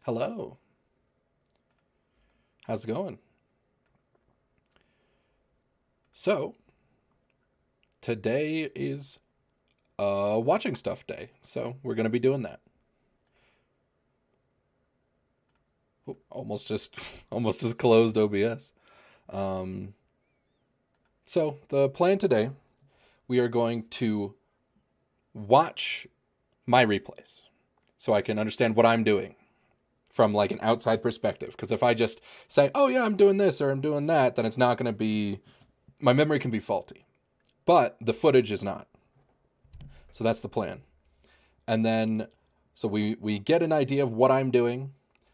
Hello. How's it going? So, today is watching stuff day. So, we're going to be doing that. Oop, almost just almost just closed OBS. Um, so, the plan today, we are going to watch my replays so I can understand what I'm doing from like an outside perspective. Because if I just say, "Oh yeah, I'm doing this" or "I'm doing that," then it's not going to be, my memory can be faulty. But the footage is not. So that's the plan. And then, so we get an idea of what I'm doing,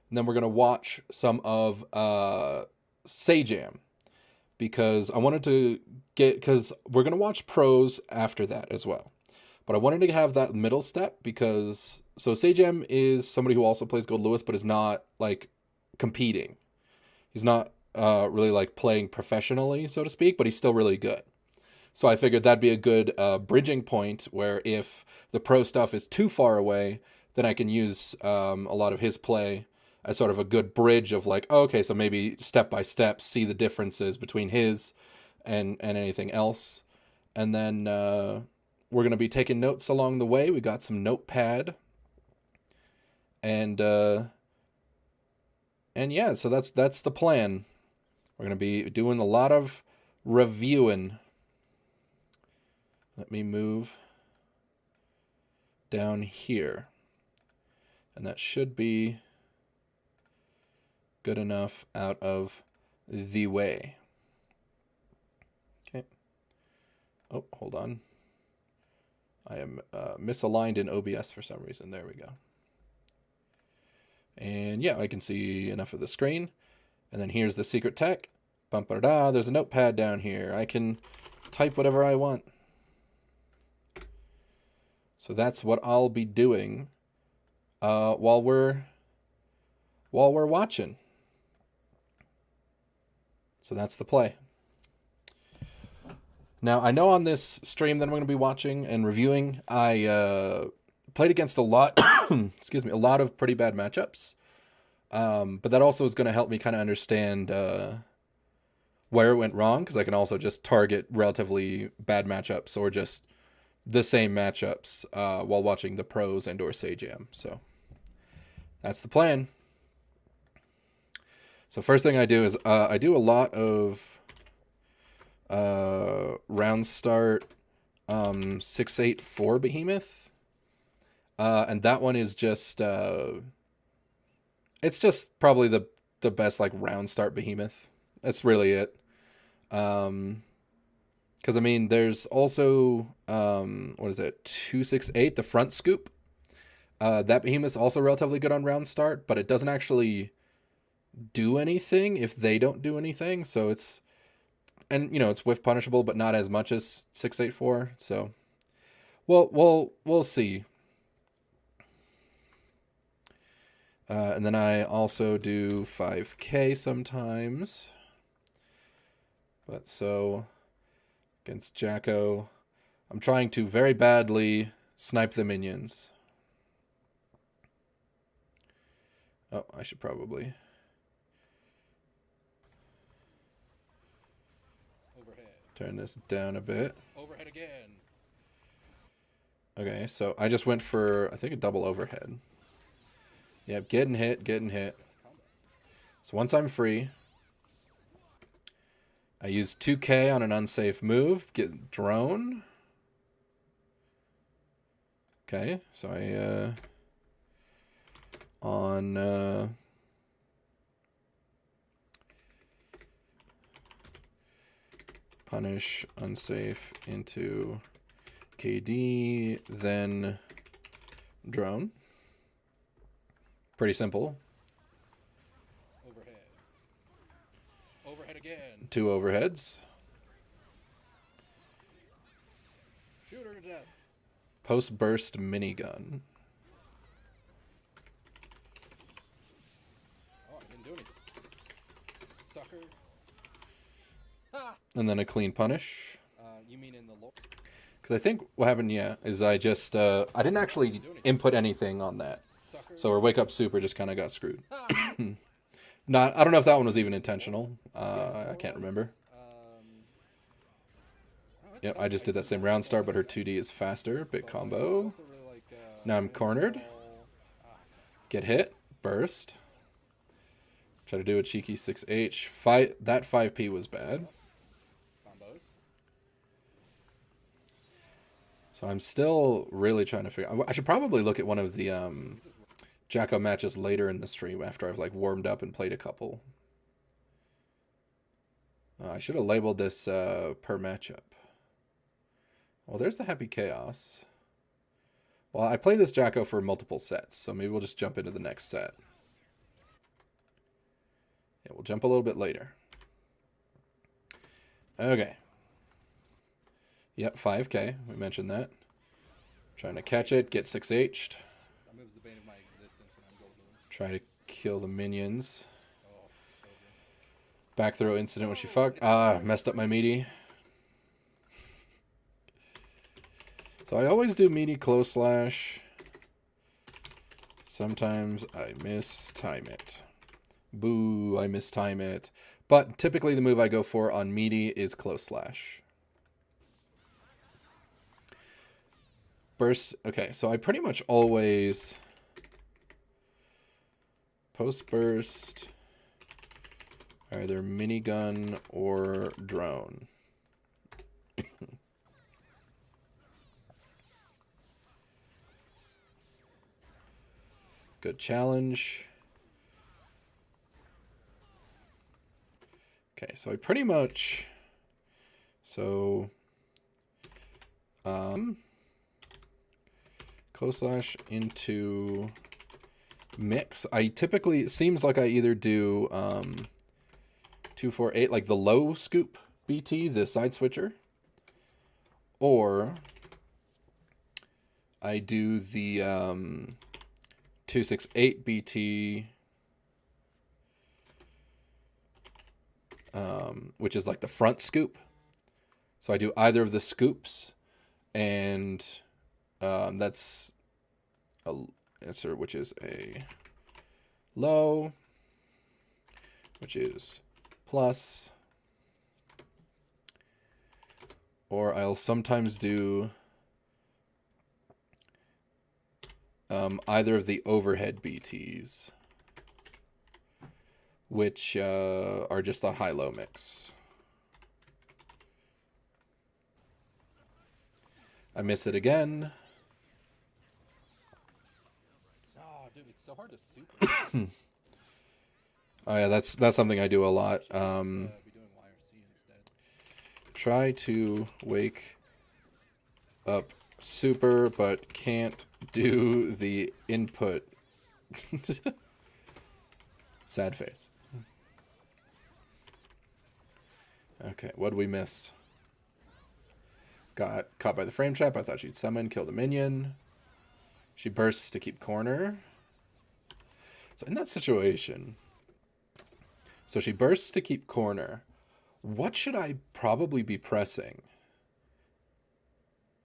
and then we're gonna watch some of Sajam, because I wanted to get, because we're gonna watch pros after that as well. But I wanted to have that middle step because, so Sajam is somebody who also plays Gold Lewis, but is not like competing. He's not really like playing professionally, so to speak, but he's still really good. So I figured that'd be a good bridging point where if the pro stuff is too far away, then I can use a lot of his play as sort of a good bridge of like, oh, okay, so maybe step by step, see the differences between his and anything else. And then we're going to be taking notes along the way. We got some notepad. And yeah, so that's the plan. We're going to be doing a lot of reviewing. Let me move down here. And that should be good enough out of the way. Okay. Oh, hold on. I am misaligned in OBS for some reason. There we go. And yeah, I can see enough of the screen. And then here's the secret tech. Bum-ba-da, there's a notepad down here. I can type whatever I want. So that's what I'll be doing while we're watching. So that's the play. Now, I know on this stream that I'm going to be watching and reviewing, I played against a lot, excuse me, a lot of pretty bad matchups. But that also is going to help me kind of understand where it went wrong, because I can also just target relatively bad matchups or just the same matchups while watching the pros and or Sajam. So that's the plan. So first thing I do is I do a lot of round start 6-8-4 behemoth, and that one is just it's just probably the best like round start behemoth. That's really it. Because I mean, there's also what is it, 2-6-8, the front scoop. That behemoth's also relatively good on round start, but it doesn't actually do anything if they don't do anything. So it's, and you know, it's whiff punishable, but not as much as 6-8-4. So, we'll see. And then I also do 5K sometimes. But so against Jacko, I'm trying to very badly snipe the minions. Oh, I should probably turn this down a bit. Overhead again. Okay, so I just went for, I think, a double overhead. Yep, getting hit, getting hit. So once I'm free, I use 2K on an unsafe move, get drone. Okay, so I on punish unsafe into KD, then drone. Pretty simple. Overhead. Overhead again. 2 overheads. Shoot her to death. Post burst minigun. Oh, I didn't do anything. Sucker. Ha! And then a clean punish. You mean in the low? Because I think what happened, yeah, is I just I didn't actually input anything on that. So our wake up super just kind of got screwed. I don't know if that one was even intentional. I can't remember. Yep, I just did that same round start, but her 2D is faster. Big combo. Now I'm cornered. Get hit. Burst. Try to do a cheeky 6H. That 5P was bad. So I'm still really trying to figure... I should probably look at one of the Jacko matches later in the stream after I've like warmed up and played a couple. I should have labeled this per matchup. Well, there's the Happy Chaos. Well, I play this Jacko for multiple sets, so maybe we'll just jump into the next set. Yeah, we'll jump a little bit later. Okay. Yep, 5K. We mentioned that. Trying to catch it, get 6H'd. Try to kill the minions. Back throw incident when she fucked. Messed up my meaty. So I always do meaty close slash. Sometimes I mistime it. Boo, I mistime it. But typically the move I go for on meaty is close slash. Burst. Okay, so I pretty much always post burst either minigun or drone. Good challenge. Okay, so I pretty much close slash into mix. I typically, it seems like I either do 248, like the low scoop BT, the side switcher, or I do the 268 BT, which is like the front scoop. So I do either of the scoops, and that's a answer, which is a low, which is plus, or I'll sometimes do either of the overhead BTs, which are just a high-low mix. I miss it again. Oh, dude, it's so hard to super. Oh yeah, that's something I do a lot. Try to wake up super, but can't do the input. Sad face. Okay, what did we miss? Got caught by the frame trap. I thought she'd summon, kill the minion. She bursts to keep corner. So in that situation, so she bursts to keep corner. What should I probably be pressing?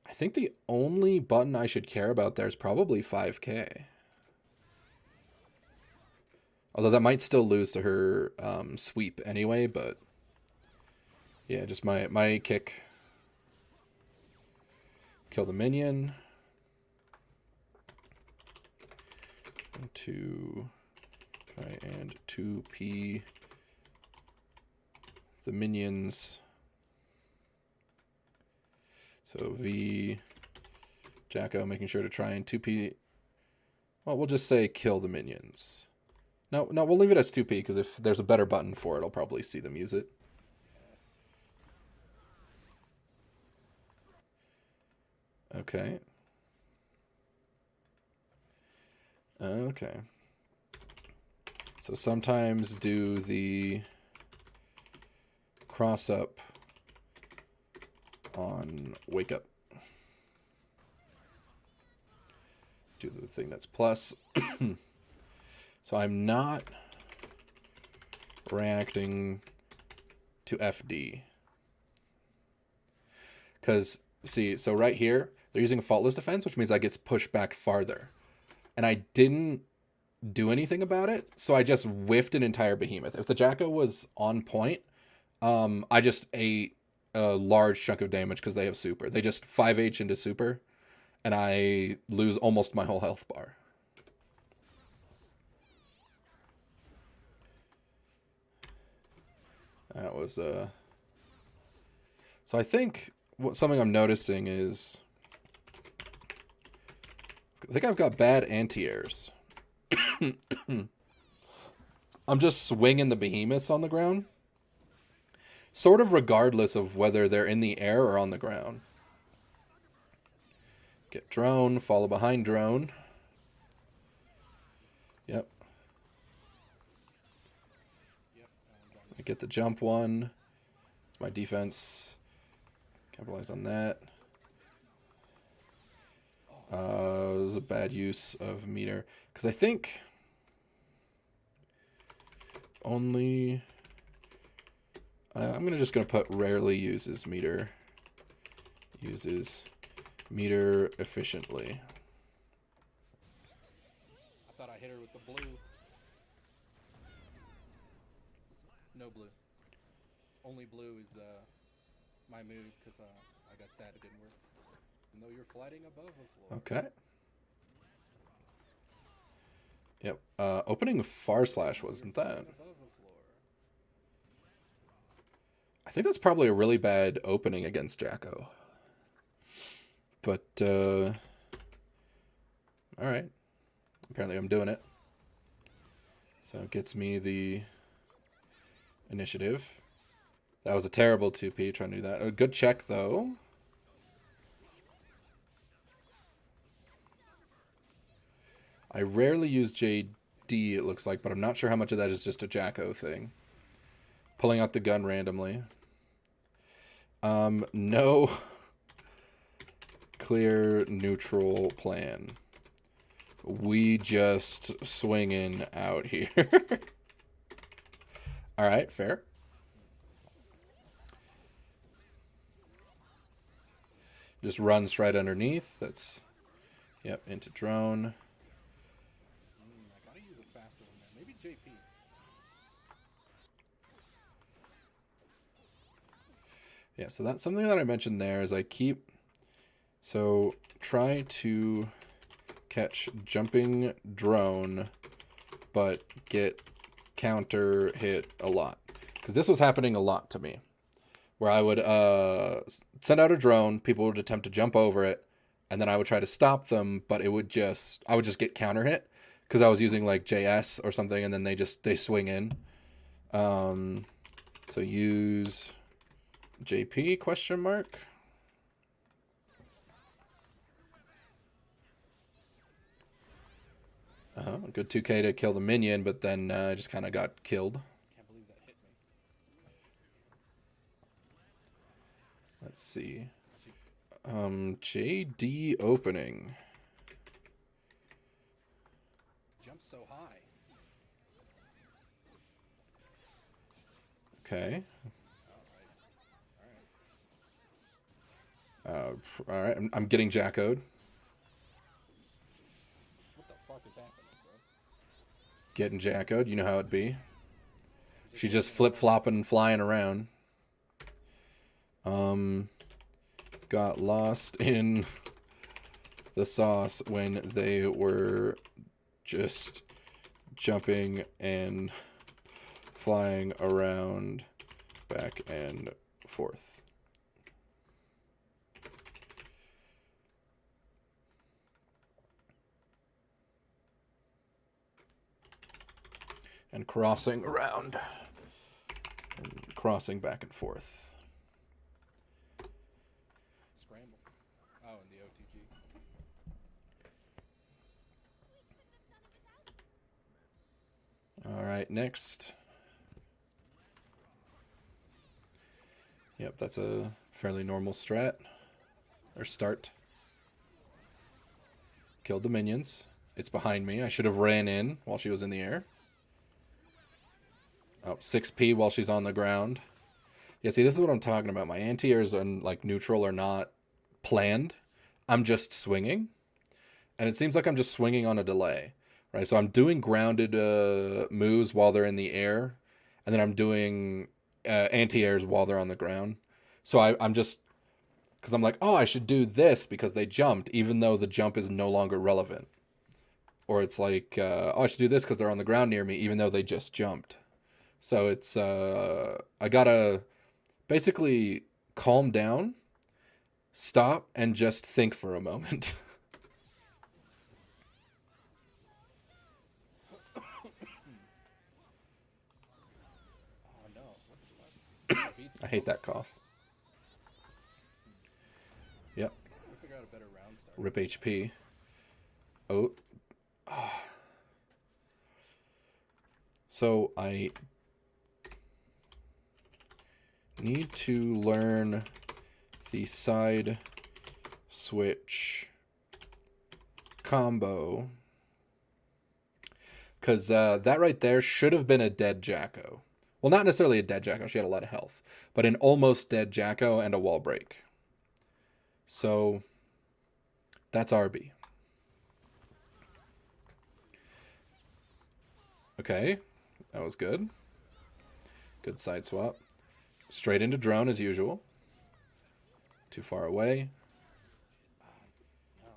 I think the only button I should care about there is probably 5K. Although that might still lose to her sweep anyway, but yeah, just my kick. Kill the minion. To try and 2P the minions. So V Jacko making sure to try and 2P. Well, we'll just say kill the minions. No, we'll leave it as 2P because if there's a better button for it, I'll probably see them use it. Okay. Okay. So sometimes do the cross up on wake up. Do the thing that's plus. So I'm not reacting to FD. Because, see, so right here, they're using a faultless defense, which means I get pushed back farther. and I didn't do anything about it, so I just whiffed an entire behemoth. If the Jacko was on point, I just ate a large chunk of damage because they have super. They just 5H into super, and I lose almost my whole health bar. That was so I think something I'm noticing is I think I've got bad anti-airs. I'm just swinging the behemoths on the ground, sort of regardless of whether they're in the air or on the ground. Get drone, follow behind drone. Yep. I get the jump one. It's my defense. Capitalize on that. This is a bad use of meter. Because I think only... I'm just going to put rarely uses meter. Uses meter efficiently. I thought I hit her with the blue. No blue. Only blue is my move because I got sad it didn't work. No, you're flying above the floor. Okay. Yep. Opening far slash wasn't that. I think that's probably a really bad opening against Jacko. But, alright. Apparently I'm doing it. So it gets me the initiative. That was a terrible 2P trying to do that. A good check, though. I rarely use JD, it looks like, but I'm not sure how much of that is just a Jacko thing. Pulling out the gun randomly. No clear neutral plan. We just swinging out here. All right, fair. Just runs right underneath. That's, yep, into drone. I gotta use a faster one there. Maybe JP. Yeah, so that's something that I mentioned there is I keep... So try to catch jumping drone, but get counter hit a lot. Because this was happening a lot to me. Where I would send out a drone, people would attempt to jump over it, and then I would try to stop them, but I would just get counter hit because I was using like JS or something, and then they swing in. So use JP question mark. Good 2K to kill the minion, but then I just kind of got killed. Can't believe that hit me. Let's see. JD opening. Jump so high. Okay. All right. I'm getting Jackoed. What the fuck is happening, bro? Getting Jackoed. You know how it be. She's just flip-flopping and flying around. Got lost in the sauce when they were just jumping and flying around back and forth. And crossing around and crossing back and forth. Scramble. Oh, and the OTG. All right, next. Yep, that's a fairly normal strat. Or start. Killed the minions. It's behind me. I should have ran in while she was in the air. Oh, 6P while she's on the ground. Yeah, see, this is what I'm talking about. My anti-airs and like neutral are not planned. I'm just swinging. and it seems like I'm just swinging on a delay, right? So I'm doing grounded moves while they're in the air, and then I'm doing anti-airs while they're on the ground. So I'm just, because I'm like, oh, I should do this because they jumped, even though the jump is no longer relevant. Or it's like, oh, I should do this because they're on the ground near me, even though they just jumped. So it's, I gotta basically calm down, stop, and just think for a moment. Oh no, what the I hate that cough. Yep. We figure out a better round start. Rip HP. Oh. So I need to learn the side switch combo. Because that right there should have been a dead Jacko. Well, not necessarily a dead Jacko. She had a lot of health. But an almost dead Jacko and a wall break. So that's RB. Okay. That was good. Good side swap. Straight into drone as usual. Too far away. No.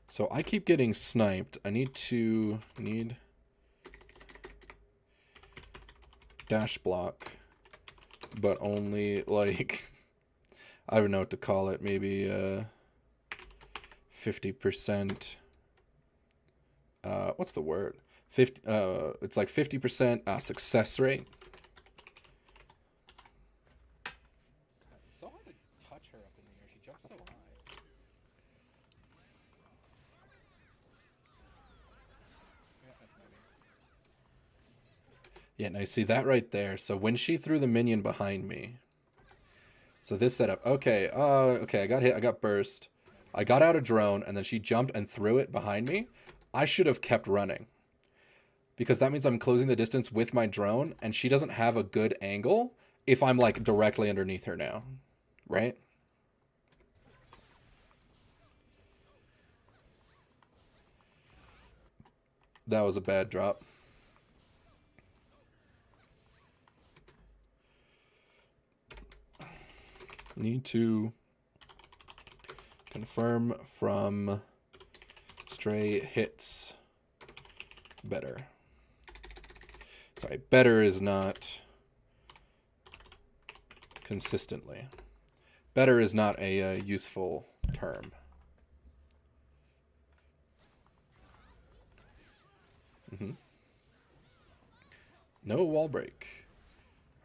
So I keep getting sniped. I need dash block, but only like, I don't know what to call it. Maybe 50%. What's the word? 50. It's like 50% success rate. God, it's so hard to touch her up in the air. She jumps so high. Yeah, that's maybe. Yeah, now you see that right there. So when she threw the minion behind me, so this setup, okay, okay, I got hit, I got burst, I got out a drone, and then she jumped and threw it behind me. I should have kept running, because that means I'm closing the distance with my drone, and she doesn't have a good angle if I'm like directly underneath her now, right? That was a bad drop. Need to confirm from stray hits better. Sorry, better is not consistently. Better is not a useful term. No wall break.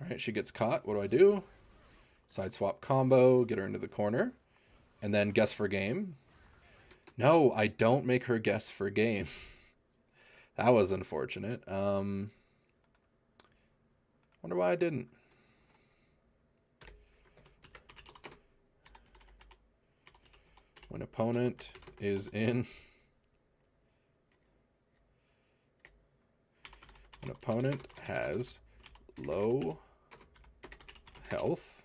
All right, she gets caught. What do? Side swap combo, get her into the corner, and then guess for game. No, I don't make her guess for game. That was unfortunate. Wonder why I didn't. When opponent is in... An opponent has low health,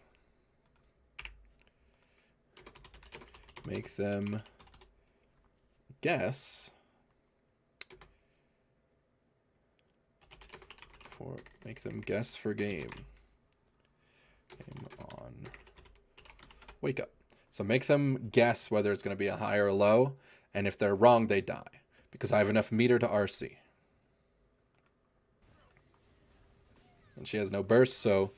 make them guess for game. Game on. Wake up. So make them guess whether it's going to be a high or a low, and if they're wrong, they die, because I have enough meter to RC. And she has no burst, so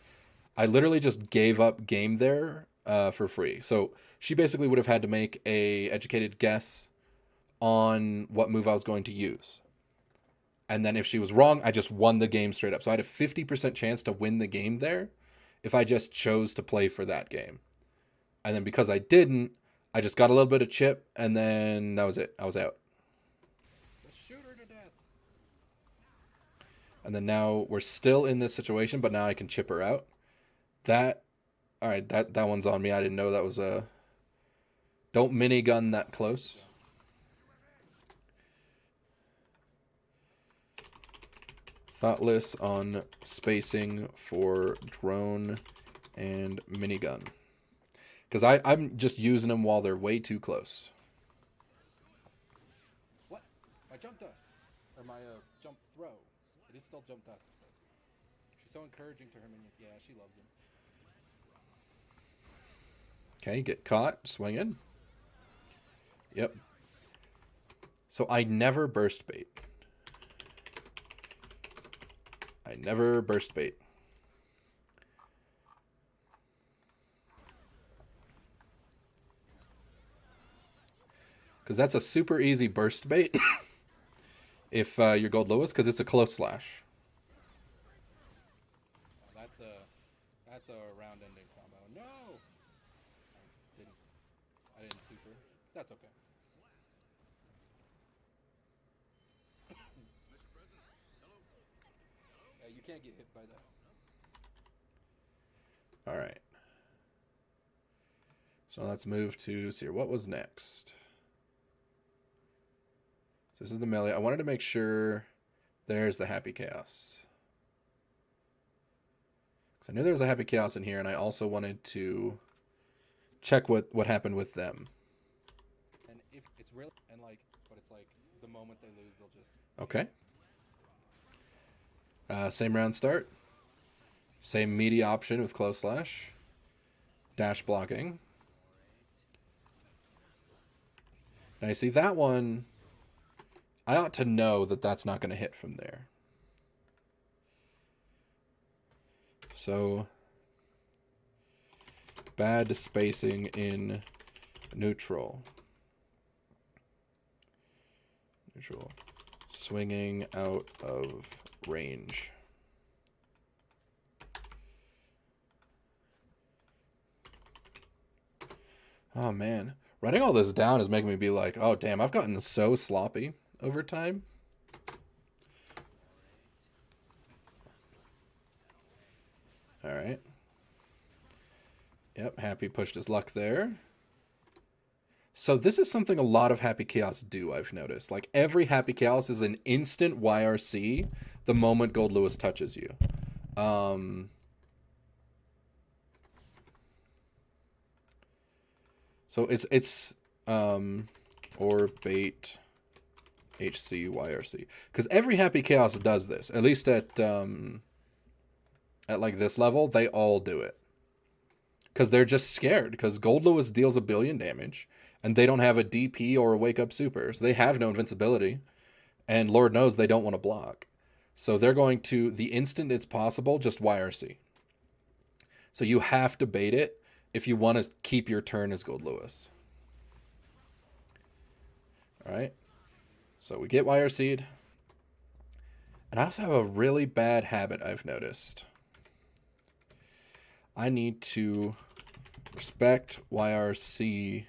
I literally just gave up game there for free. So she basically would have had to make a educated guess on what move I was going to use. And then if she was wrong, I just won the game straight up. So I had a 50% chance to win the game there if I just chose to play for that game. And then because I didn't, I just got a little bit of chip, and then that was it. I was out. Let's shoot her to death. And then now we're still in this situation, but now I can chip her out. That, all right, that one's on me. I didn't know that was a... Don't minigun that close. Thoughtless on spacing for drone and minigun. Because I'm just using them while they're way too close. jump dust. Or my jump throw. It is still jump dust, but she's so encouraging to her minions. Yeah, she loves him. Okay, get caught, swinging. Yep. So I never burst bait. I never burst bait. Because that's a super easy burst bait if you're Gold Lewis, because it's a close slash. That's a round ending combo. No! I didn't super. That's okay. You can't get hit by that. Alright. So let's move to see here. What was next? So this is the melee. I wanted to make sure there's the Happy Chaos. Because I knew there was a Happy Chaos in here, and I also wanted to check what happened with them. And if it's really, and like, but it's like, the moment they lose, they'll just... Okay. Same round start. Same meaty option with close slash. Dash blocking. Now you see that one, I ought to know that that's not going to hit from there. So, bad spacing in neutral. Neutral. Swinging out of range. Oh man, writing all this down is making me be like, oh damn, I've gotten so sloppy over time. All right. Yep, Happy pushed his luck there. So this is something a lot of Happy Chaos do, I've noticed. Like, every Happy Chaos is an instant YRC the moment Gold Lewis touches you. So it's or bait HC YRC. Because every Happy Chaos does this. At least at like this level, they all do it. Because they're just scared. Because Gold Lewis deals 1 billion damage. And they don't have a DP or a Wake Up Super. So they have no invincibility. And Lord knows they don't want to block. So they're going to, the instant it's possible, just YRC. So you have to bait it if you want to keep your turn as Gold Lewis. Alright. So we get YRC'd. And I also have a really bad habit I've noticed. I need to respect YRC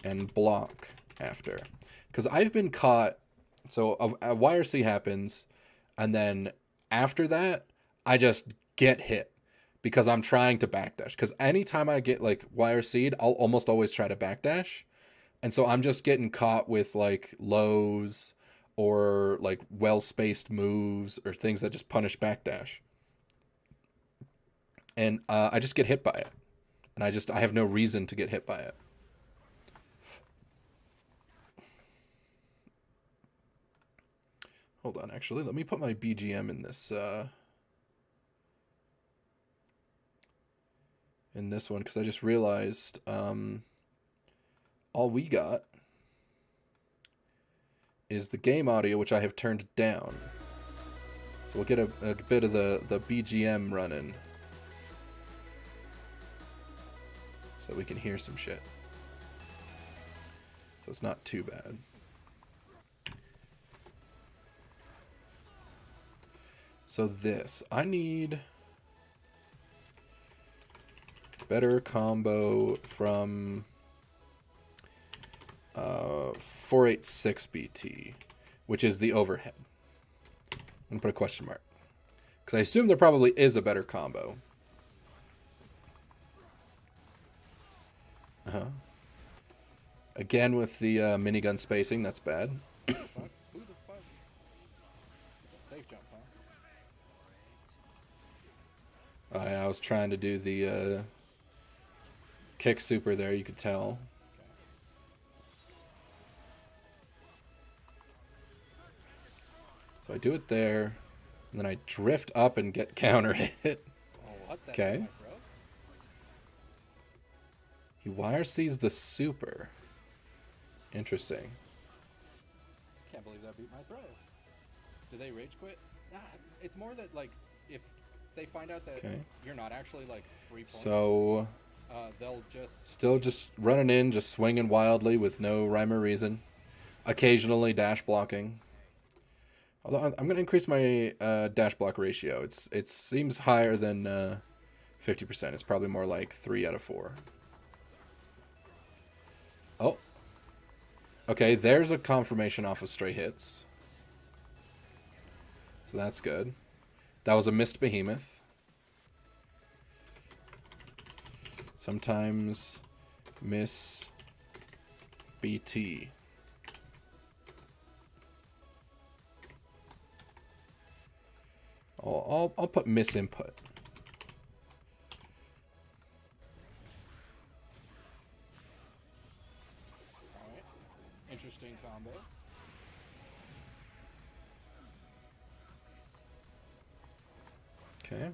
and block after. Because I've been caught, so a YRC happens, and then after that, I just get hit. Because I'm trying to backdash. Because anytime I get like YRC'd, I'll almost always try to backdash. And so I'm just getting caught with like lows or like well-spaced moves or things that just punish backdash. And I just get hit by it. And I have no reason to get hit by it. Hold on, actually. Let me put my BGM in this one, because I just realized all we got is the game audio, which I have turned down. So we'll get a bit of the BGM running so we can hear some shit. So it's not too bad. So this, I need better combo from 486 BT, which is the overhead. I'm going to put a question mark. Because I assume there probably is a better combo. Again with the minigun spacing, that's bad. Who the fuck? It's a safe jump, huh? I was trying to do the kick super there, you could tell. So I do it there, and then I drift up and get counter hit. Oh, what the Okay. heck, my bro? He wire sees the super. Interesting. Can't believe that beat my throw. Do they rage quit? Nah, it's more that, like, if they find out that you're not actually, like, 3 points, So they'll just... still just running in, just swinging wildly with no rhyme or reason. Occasionally dash blocking. Although I'm going to increase my dash block ratio. It seems higher than 50%. It's probably more like 3 out of 4. Oh. Okay, there's a confirmation off of stray hits. So that's good. That was a missed behemoth. Sometimes miss BT. I'll put miss input. Alright. Interesting combo. Okay.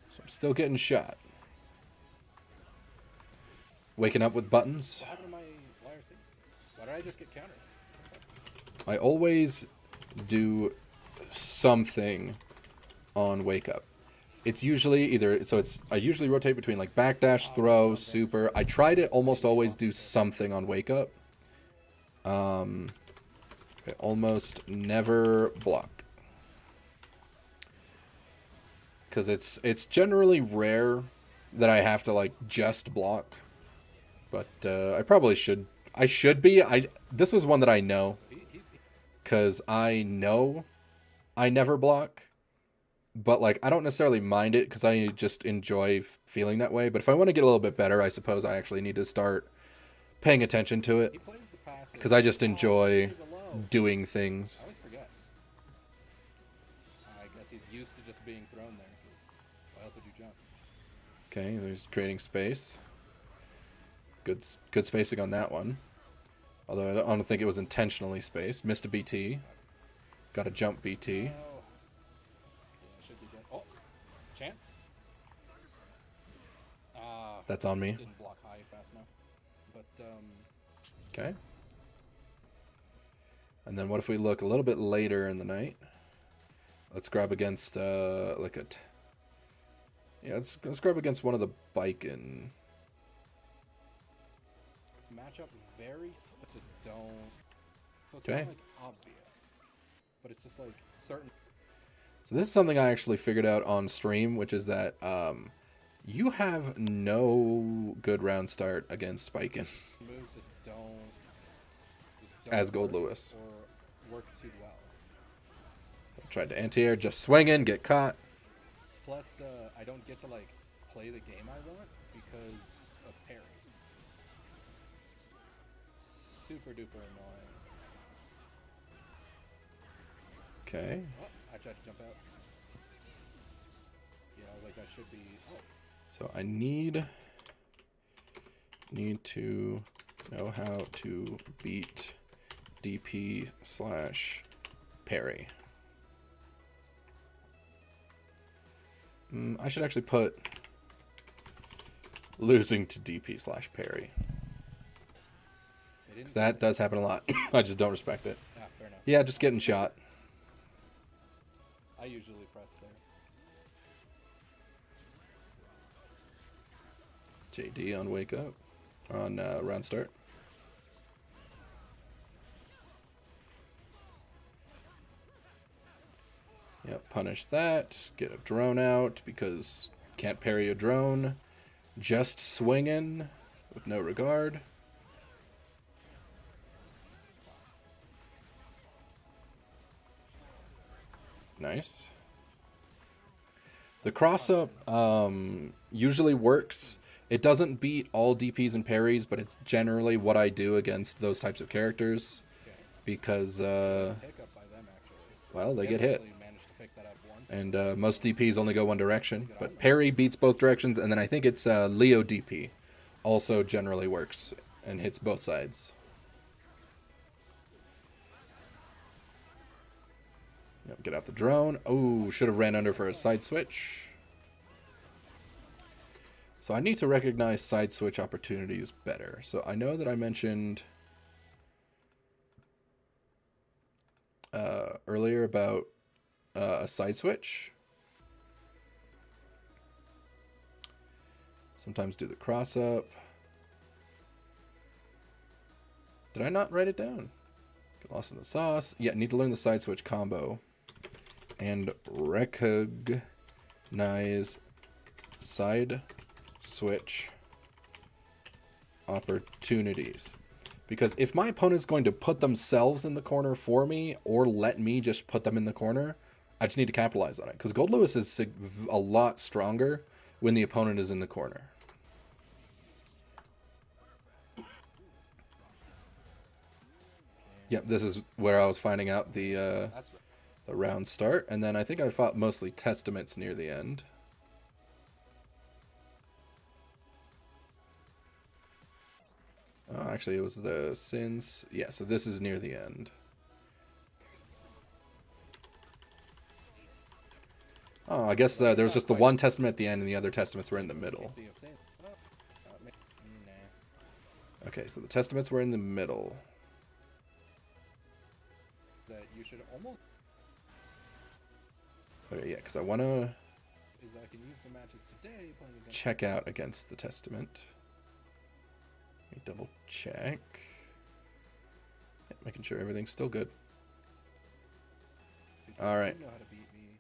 So I'm still getting shot. Waking up with buttons. What happened to my YRC? Why did I just get countered? I always do something on wake up. It's usually either I usually rotate between like backdash, throw, super. I try to almost always do something on wake up. I almost never block. Cuz it's generally rare that I have to like just block. But I probably should. I should be. This was one that I know. Because I know I never block, but like I don't necessarily mind it because I just enjoy feeling that way. But if I want to get a little bit better, I suppose I actually need to start paying attention to it because I just enjoy doing things. I always forget. I guess he's used to just being thrown there. Why else would you jump? Okay, there's creating space. Good spacing on that one. Although I don't think it was intentionally spaced. Missed a BT. Got a jump BT. Yeah, should be good. Oh, chance. That's on me. Didn't block high fast enough. But Okay. And then what if we look a little bit later in the night? Let's grab against let's grab against one of the biking. matchup very just don't. So it's Okay. not like obvious, but it's just like certain. So this is something I actually figured out on stream, which is that you have no good round start against Spiken Moves just don't as Gold work Lewis. or work too well. Tried to anti-air, just swinging, get caught. Plus, I don't get to like play the game I want because of parry. Super duper annoying. Okay. Oh, I tried to jump out. Yeah, I was like, that should be. Oh, So I need to know how to beat DP / parry. I should actually put losing to DP / parry. Because that does happen a lot. I just don't respect it. fair enough. Yeah, just getting shot. I usually press there. JD on wake up. On round start. Yep, punish that. Get a drone out because can't parry a drone. Just swinging with no regard. Nice. The cross-up usually works. It doesn't beat all DPs and parries, but it's generally what I do against those types of characters. Okay. Because, Pick up by them actually. well, they We get haven't hit. actually managed to pick that up once. And most DPs only go one direction. But parry beats both directions, and then I think it's Leo DP. Also generally works and hits both sides. Yep, get out the drone. Oh, should have ran under for a side switch. So I need to recognize side switch opportunities better. So I know that I mentioned earlier about a side switch. Sometimes do the cross up. Did I not write it down? Get lost in the sauce. Yeah, need to learn the side switch combo. And recognize side switch opportunities. Because if my opponent's going to put themselves in the corner for me or let me just put them in the corner, I just need to capitalize on it. Because Gold Lewis is a lot stronger when the opponent is in the corner. Yep, this is where I was finding out the round start. And then I think I fought mostly Testaments near the end. Oh, actually, it was the Sins. Yeah, so this is near the end. Oh, I guess there was just the one Testament at the end and the other Testaments were in the middle. Okay, so the Testaments were in the middle. That you should almost... Okay, yeah, because I want to Is that I can use the matches today playing against... check out against the Testament. Let me double check. Yeah, making sure everything's still good. All right. You know how to beat me,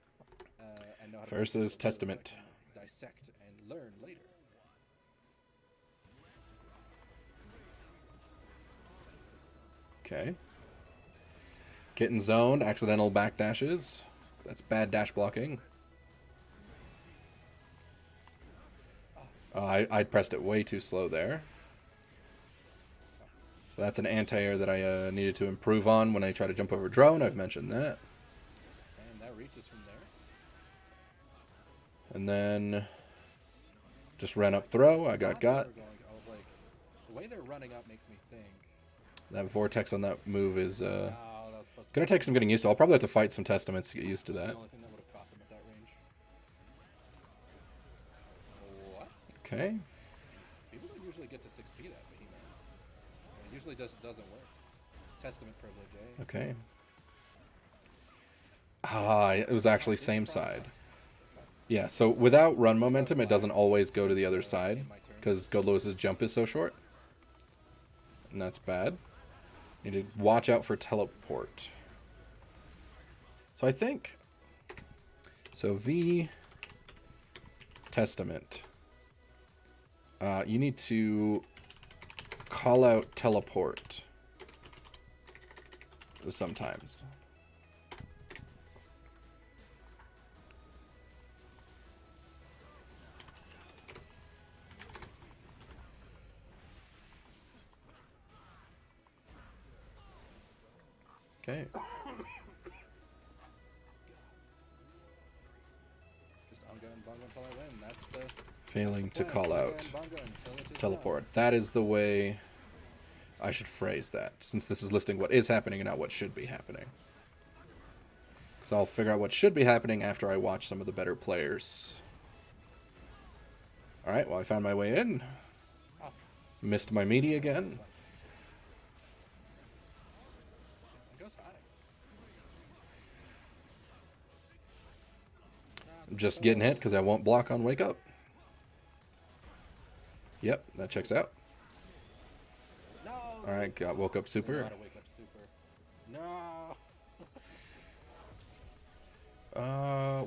and know how to Versus beat me, Testament. so I can dissect and learn later. Okay. Getting zoned, accidental backdashes. That's bad dash blocking. I pressed it way too slow there. So that's an anti-air that I needed to improve on when I try to jump over drone. I've mentioned that. And that reaches from there. And then just ran up throw. I got. I was like, the way they're running up makes me think. That vortex on that move is That was supposed gonna take some getting used to. I'll probably have to fight some Testaments to get used to That's that. the only thing that would have caught them at that range. What? Okay. People don't usually get to 6P that behemoth. It usually doesn't work. Testament privilege, eh? Okay. Ah, it was actually same side. Yeah, so without run momentum, it doesn't always go to the other side because Gold Lewis's jump is so short. And that's bad. Need to watch out for teleport. So I think... So V... Testament. You need to call out teleport sometimes. Okay. Just ongo and bongo until I win. That's the Failing to plan. call Ongo out and bongo until it is teleport. done. That is the way I should phrase that, since this is listing what is happening and not what should be happening. Because I'll figure out what should be happening after I watch some of the better players. Alright, well I found my way in. Oh, Missed my meaty again. it goes high. I'm just getting hit because I won't block on wake up. Yep, that checks out. No. Alright, got woke up Know super. how to wake up super. No.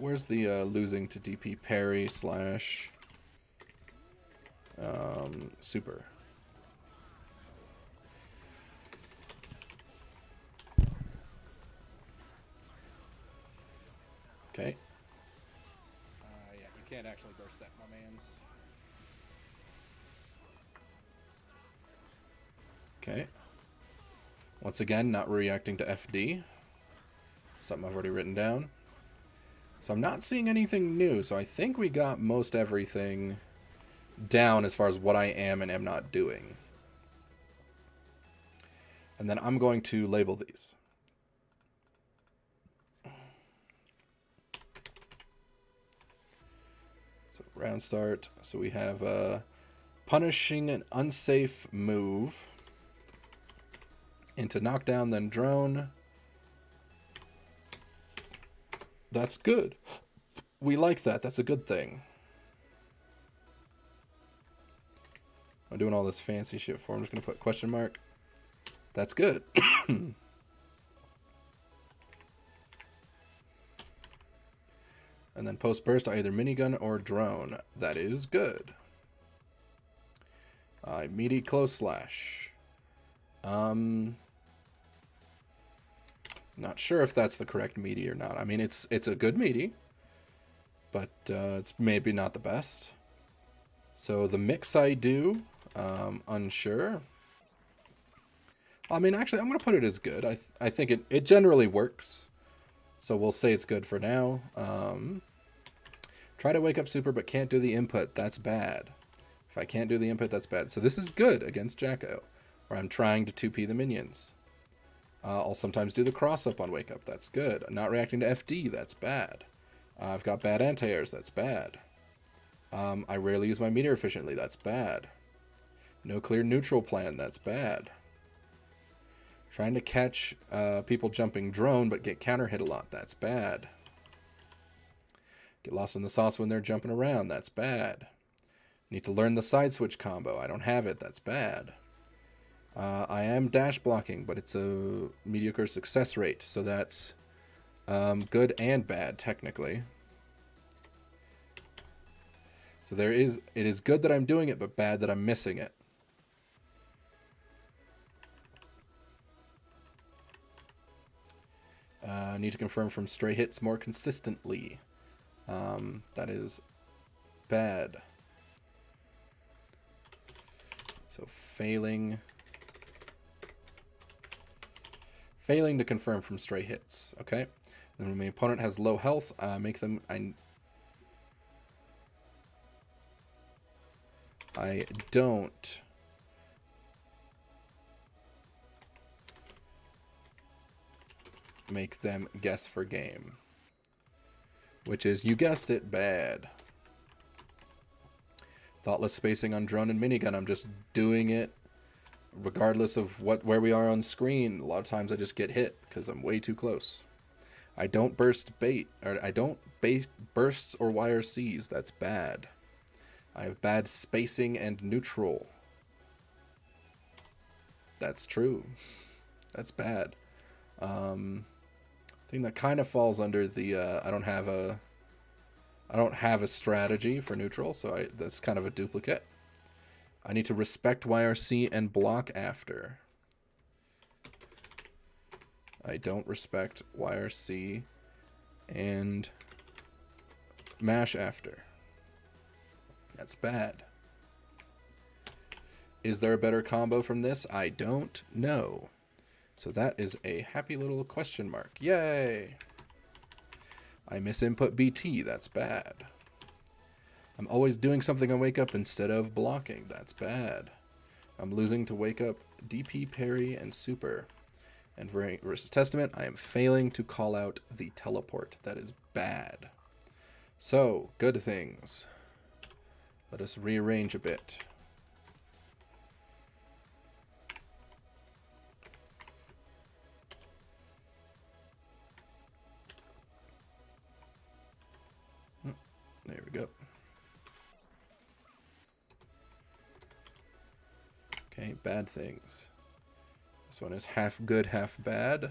Where's the losing to DP parry / super? Okay. Yeah, you can't actually burst that, my mans. Okay. Once again, not reacting to FD. Something I've already written down. So I'm not seeing anything new. So I think we got most everything down as far as what I am and am not doing. And then I'm going to label these. round start. So we have punishing an unsafe move into knockdown, then drone. That's good. We like that. That's a good thing. I'm doing all this fancy shit for. I'm just going to put question mark. That's good. And then post burst either minigun or drone. That is good. Meaty close slash. Not sure if that's the correct meaty or not. I mean, it's a good meaty, but it's maybe not the best. So the mix I do, unsure. I mean, actually, I'm going to put it as good. I think it generally works. So we'll say it's good for now. Try to wake up super, but can't do the input. That's bad. If I can't do the input, that's bad. So this is good against Jacko, where I'm trying to 2P the minions. I'll sometimes do the cross-up on wake up. That's good. Not reacting to FD. That's bad. I've got bad anti-airs. That's bad. I rarely use my meter efficiently. That's bad. No clear neutral plan. That's bad. Trying to catch people jumping drone, but get counter hit a lot. That's bad. Get lost in the sauce when they're jumping around. That's bad. Need to learn the side switch combo. I don't have it. That's bad. I am dash blocking, but it's a mediocre success rate, so that's good and bad, technically. So it is good that I'm doing it, but bad that I'm missing it. Need to confirm from stray hits more consistently. That is bad. So failing to confirm from stray hits. Okay. Then when my opponent has low health, make them. I don't. Make them guess for game. Which is, you guessed it, bad. Thoughtless spacing on drone and minigun. I'm just doing it regardless of where we are on screen. A lot of times I just get hit because I'm way too close. I don't burst bait, or I don't base bursts or YRCs. That's bad. I have bad spacing and neutral. That's true. That's bad. Thing that kind of falls under the I don't have a strategy for neutral, so that's kind of a duplicate. I need to respect YRC and block after. I don't respect YRC and mash after. That's bad. Is there a better combo from this? I don't know. So that is a happy little question mark. Yay! I miss input BT. That's bad. I'm always doing something on wake up instead of blocking. That's bad. I'm losing to wake up DP, parry, and super. And versus Testament, I am failing to call out the teleport. That is bad. So, good things. Let us rearrange a bit. There we go. Okay, bad things. This one is half good, half bad.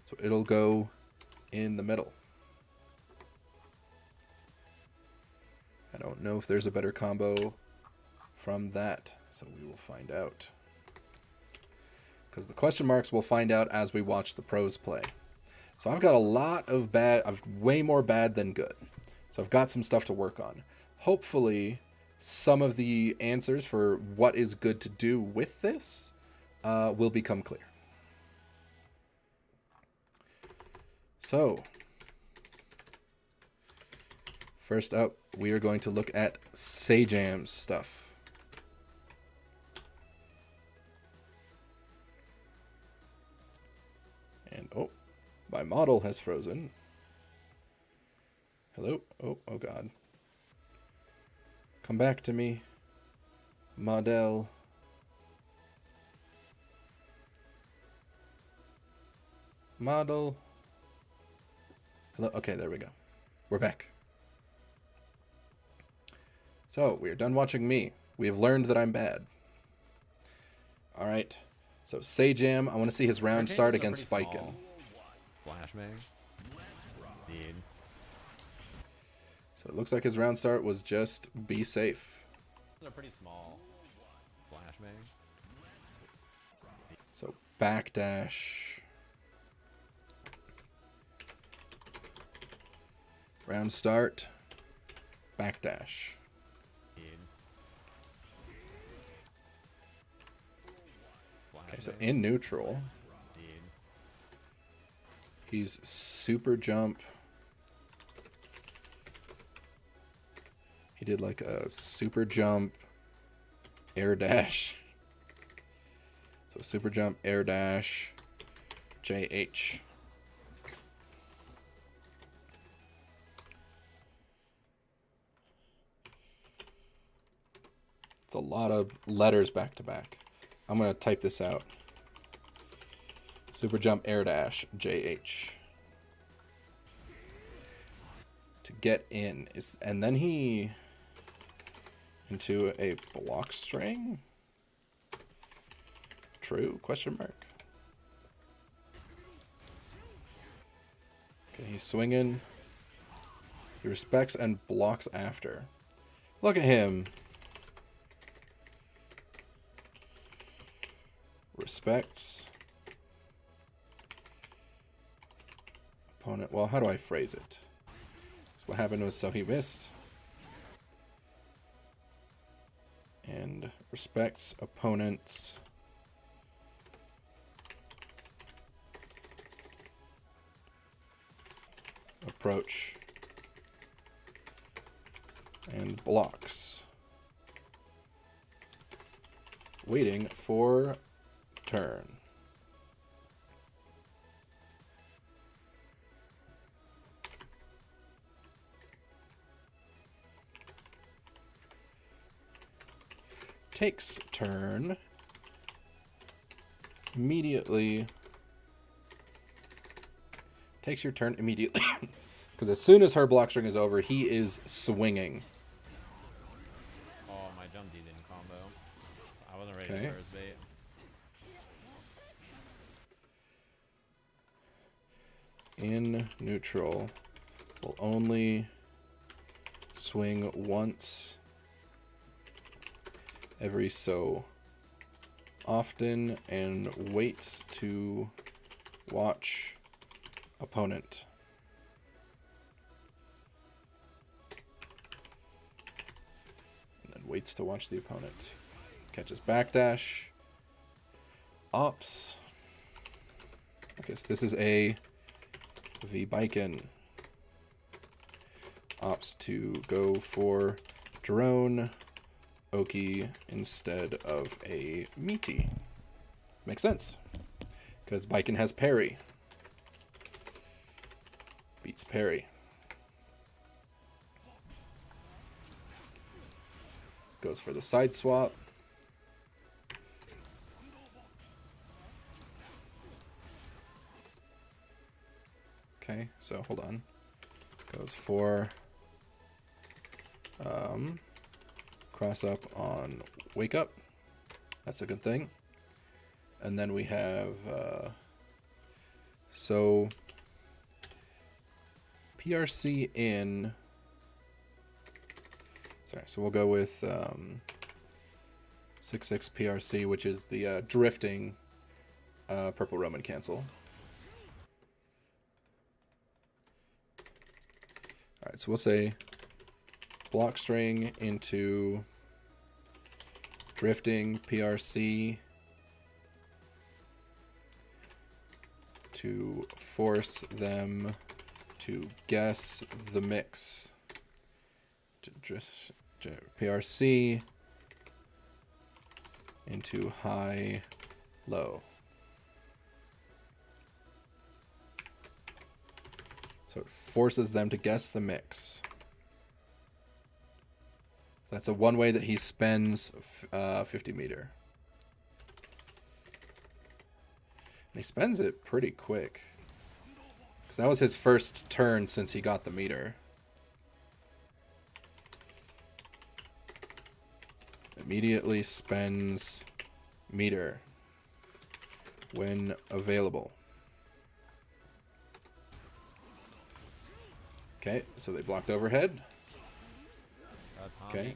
So it'll go in the middle. I don't know if there's a better combo from that, so we will find out. Because the question marks we'll find out as we watch the pros play. So I've got a lot of bad, I've way more bad than good. So I've got some stuff to work on. Hopefully, some of the answers for what is good to do with this will become clear. So, first up, we are going to look at Sajam's stuff. And, oh, my model has frozen. Hello? Oh God. Come back to me. Model. Model. Hello. Okay, there we go. We're back. So, we are done watching me. We have learned that I'm bad. Alright. So, Sajam, I want to see his round start against Biken. Flash Mag. Need. So, it looks like his round start was just be safe. They're pretty small. Flash Mag. So, backdash. Round start. Backdash. Need. Flash Okay, so Mag. in neutral, Need. he's super jump. He did like a super jump, air dash. So super jump, air dash, JH. It's a lot of letters back to back. I'm going to type this out. Super jump, air dash, JH. To get in. And then he into a block string? True? Question mark. Okay, he's swinging. He respects and blocks after. Look at him. Respects. Opponent. Well, how do I phrase it? So what happened was, so he missed. And respects opponents. Approach. And blocks. Waiting for turn. Takes turn. Immediately. Takes your turn immediately. Because as soon as her block string is over, he is swinging. Oh, my jump D didn't combo. I wasn't ready Okay. for his bait. In neutral, will only swing once every so often and waits to watch opponent. And then waits to watch the opponent. Catches backdash. Ops. Okay, so this is a V Biken. Opts to go for drone Oki instead of a meaty. Makes sense. Because Biken has parry. Beats parry. Goes for the side swap. Okay, so hold on. Goes for cross up on wake up. That's a good thing. And then we have so PRC in. Sorry, so we'll go with 6/6 PRC, which is the drifting purple Roman cancel. All right, so we'll say block string into drifting PRC to force them to guess the mix. PRC into high, low. So it forces them to guess the mix. So So that's a one way that he spends 50 meter. And he spends it pretty quick. Because that was his first turn since he got the meter. Immediately spends meter when available. Okay, so they blocked overhead. Okay.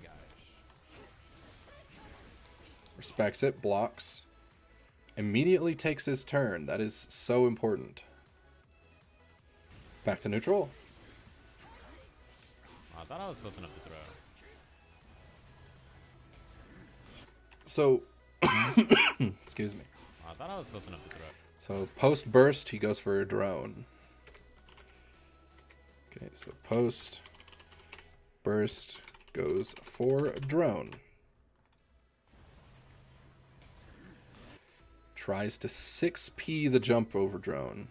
Respects it, blocks. Immediately takes his turn. That is so important. Back to neutral. I thought I was close enough to throw. So, excuse me. I thought I was close enough to throw. So post burst, he goes for a drone. Okay, so post burst goes for a drone. Tries to 6P the jump over drone.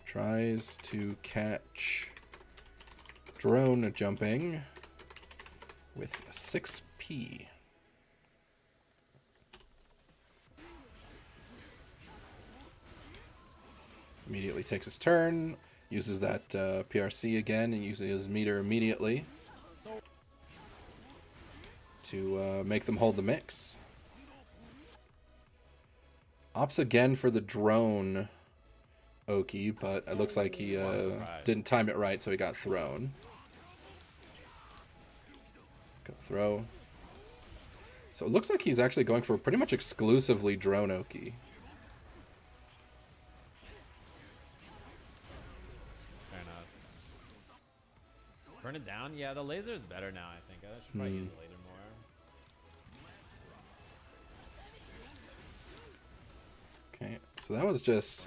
Tries to catch drone jumping with 6P. Immediately takes his turn, uses that PRC again, and uses his meter immediately to make them hold the mix. Opts again for the drone Oki, but it looks like he didn't time it right, so he got thrown. Go throw. So it looks like he's actually going for pretty much exclusively drone Oki. Burn it down? Yeah, the laser is better now, I think. I should probably use the laser more. Okay, so that was just...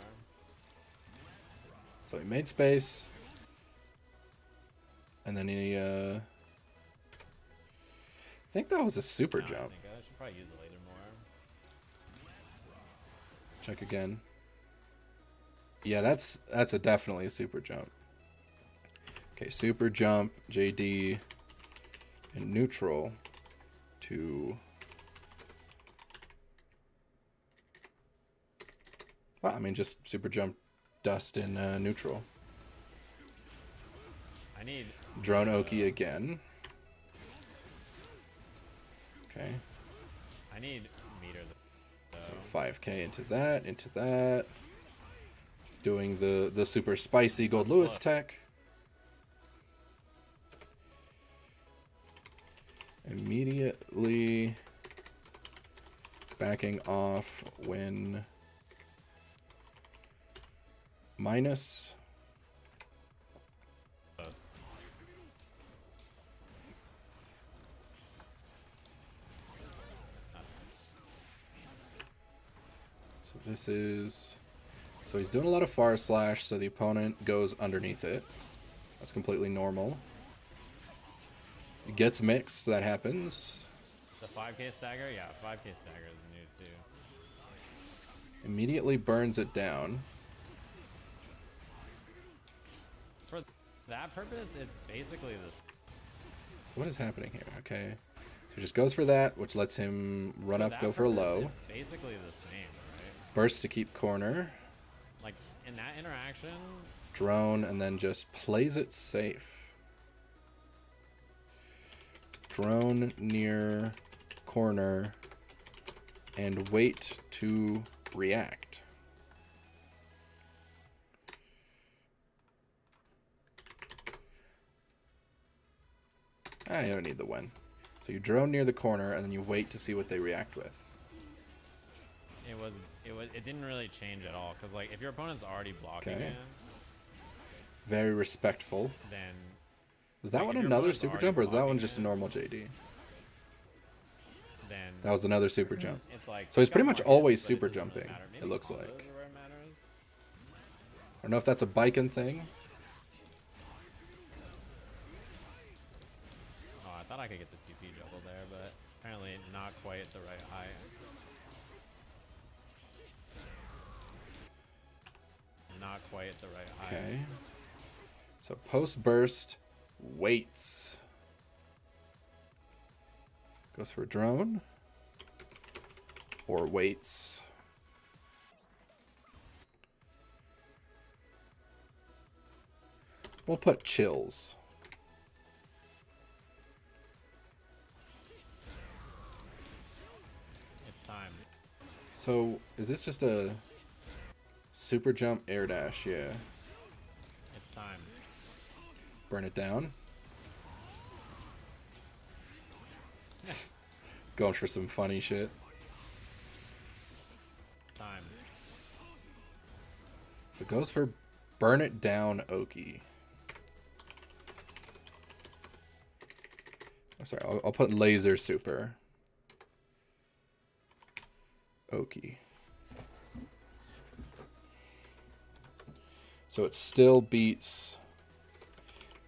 So he made space. And then he... I think that was a super jump. I think I should probably use the laser more. Check again. Yeah, that's definitely a super jump. Okay, super jump, JD, and neutral to... Well, I mean, just super jump, dust in neutral. I need... Drone Oki again. Okay. I need meter. So 5k into that. Doing the super spicy Gold Lewis tech. Immediately backing off when minus. So this is, so he's doing a lot of far slash, so the opponent goes underneath it. That's completely normal. It gets mixed, that happens. The 5k stagger? Yeah, 5k stagger is new too. Immediately burns it down. For that purpose, it's basically this. So what is happening here? Okay. So he just goes for that, which lets him run up, go for a low. It's basically the same, right? Burst to keep corner. Like, in that interaction... Drone, and then just plays it safe. Drone near corner and wait to react. You don't need the when. So you drone near the corner and then you wait to see what they react with. It didn't really change at all, because like if your opponent's already blocking it, very respectful. Then was that one another super jump, or is that one just a normal JD? Then that was another super jump. It's like, so he's pretty much always super jumping, it looks like. I don't know if that's a biking thing. Oh, I thought I could get the TP juggle there, but apparently not quite at the right height. Not quite at the right height. Okay. So post burst waits. Goes for drone. Or waits. We'll put chills. It's time. So, is this just a super jump air dash? Yeah. It's time. Burn it down. Going for some funny shit. Time. So it goes for burn it down Oki. Oh, sorry, I'll put laser super. Oki. So it still beats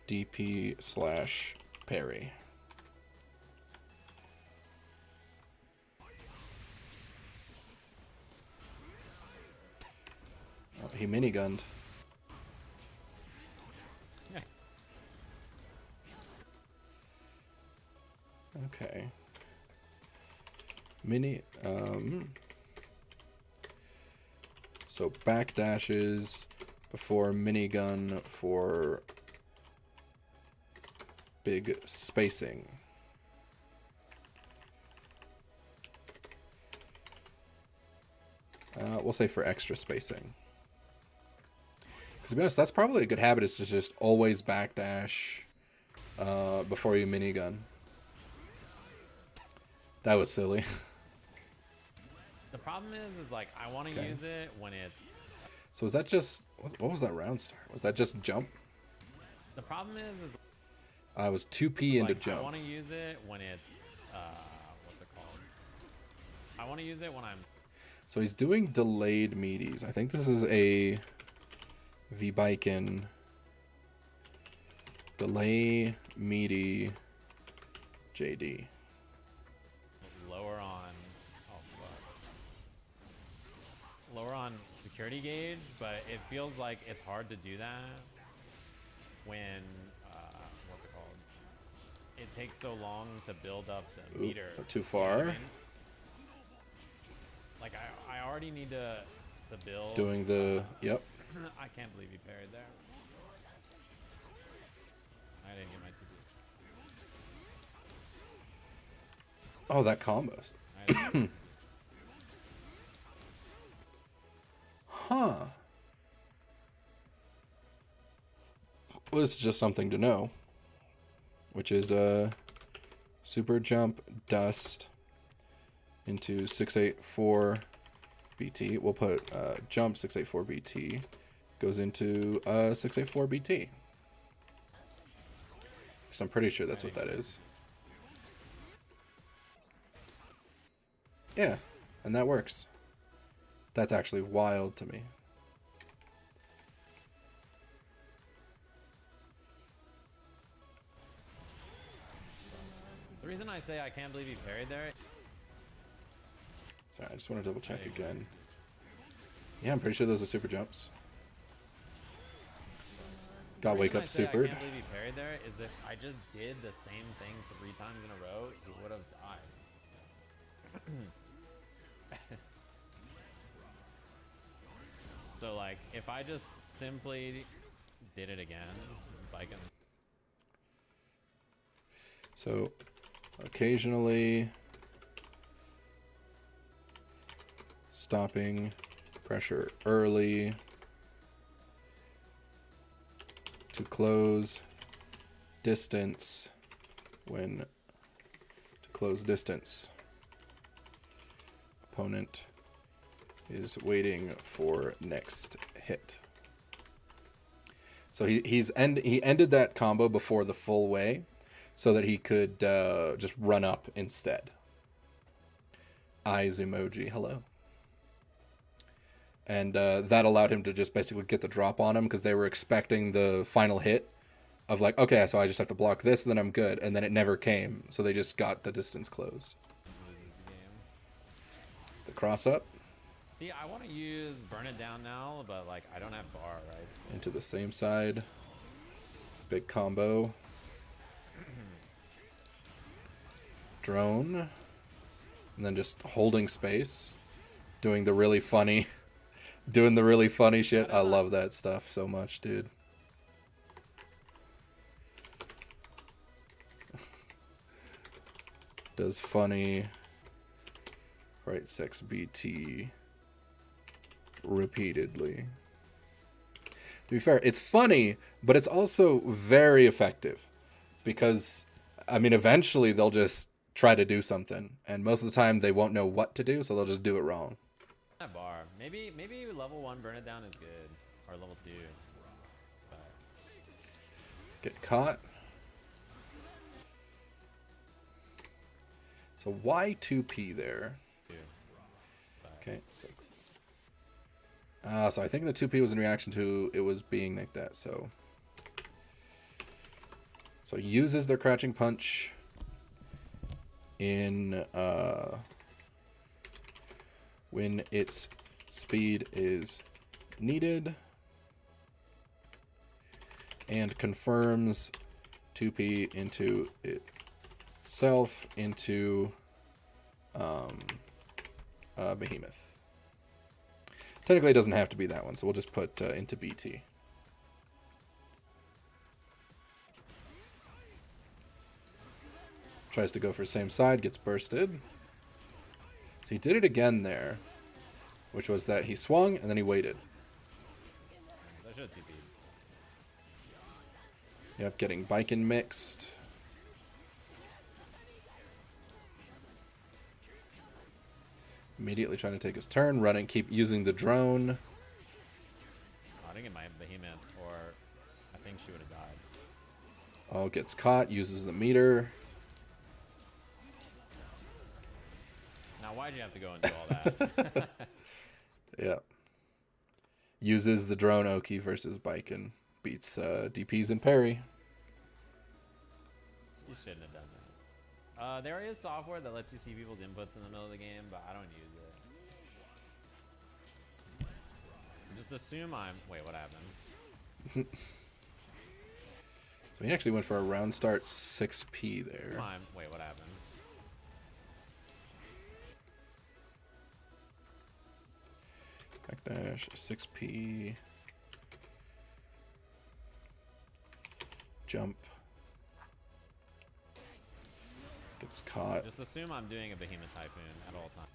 DP/parry. Oh, he minigunned. Yeah. Okay. Mini, so back dashes before minigun for big spacing. We'll say for extra spacing. Because to be honest, that's probably a good habit, is to just always backdash before you minigun. That was silly. The problem is like I want to Okay. use it when it's. So was that just, what was that round start? Was that just jump? The problem is I was 2P into like, jump. I want to use it when it's what's it called? I want to use it when I'm. So he's doing delayed meaties. I think this is a V-Biken delay meaty JD. Lower on. Oh fuck. Lower on security gauge, but it feels like it's hard to do that when what's it called? It takes so long to build up the Oop, meter. too You know far. what I mean? Like I already need to build. Doing the, yep. I can't believe he parried there. I didn't get my TP. Oh, that combos. I didn't. Huh. Well, this is just something to know. Which is super jump dust into 684 BT. We'll put jump 684 BT goes into 684 BT. So I'm pretty sure that's what that is. Yeah, and that works. That's actually wild to me. The reason I say I can't believe he parried there. Sorry, I just want to double check again. Yeah, I'm pretty sure those are super jumps. Got wake up I supered. can't believe he parried there is if I just did the same thing 3 times in a row, he would have died. So like, if I just simply did it again, like So occasionally stopping pressure early to close distance when to close distance. Opponent is waiting for next hit. So he ended that combo before the full way, so that he could just run up instead. Eyes emoji, hello. And that allowed him to just basically get the drop on him, because they were expecting the final hit of like, okay, so I just have to block this and then I'm good. And then it never came, so they just got the distance closed. The cross up. See, I want to use burn it down now, but like I don't have bar, right? So Into the same side. Big combo. drone, and then just holding space, doing the really funny, shit. I love that stuff so much, dude. Does funny, right 6 BT repeatedly. To be fair, it's funny, but it's also very effective because, I mean, eventually they'll just try to do something, and most of the time they won't know what to do, so they'll just do it wrong. That bar. Maybe level 1 burn it down is good, or level 2. But... Get caught. So why 2P there? Okay, so I think the 2P was in reaction to it was being like that. So uses their crouching punch in when its speed is needed, and confirms 2P into itself into Behemoth. Technically, it doesn't have to be that one, so we'll just put into BT. Tries to go for same side, gets bursted. So he did it again there, which was that he swung and then he waited. I should TP. Yep, getting Biken mixed. Immediately trying to take his turn, running, keep using the drone. I think it might have Behemoth, or I think she would have died. Oh, gets caught, uses the meter. Now, why'd you have to go and do all that? Yeah. Uses the drone Oki versus Biken. Beats DPs and parry. You shouldn't have done that. There is software that lets you see people's inputs in the middle of the game, but I don't use it. Just assume I'm... Wait, what happened? So he actually went for a round start 6P there. Wait, what happened? Backdash 6P. Jump. Gets caught. Just assume I'm doing a Behemoth Typhoon at all times.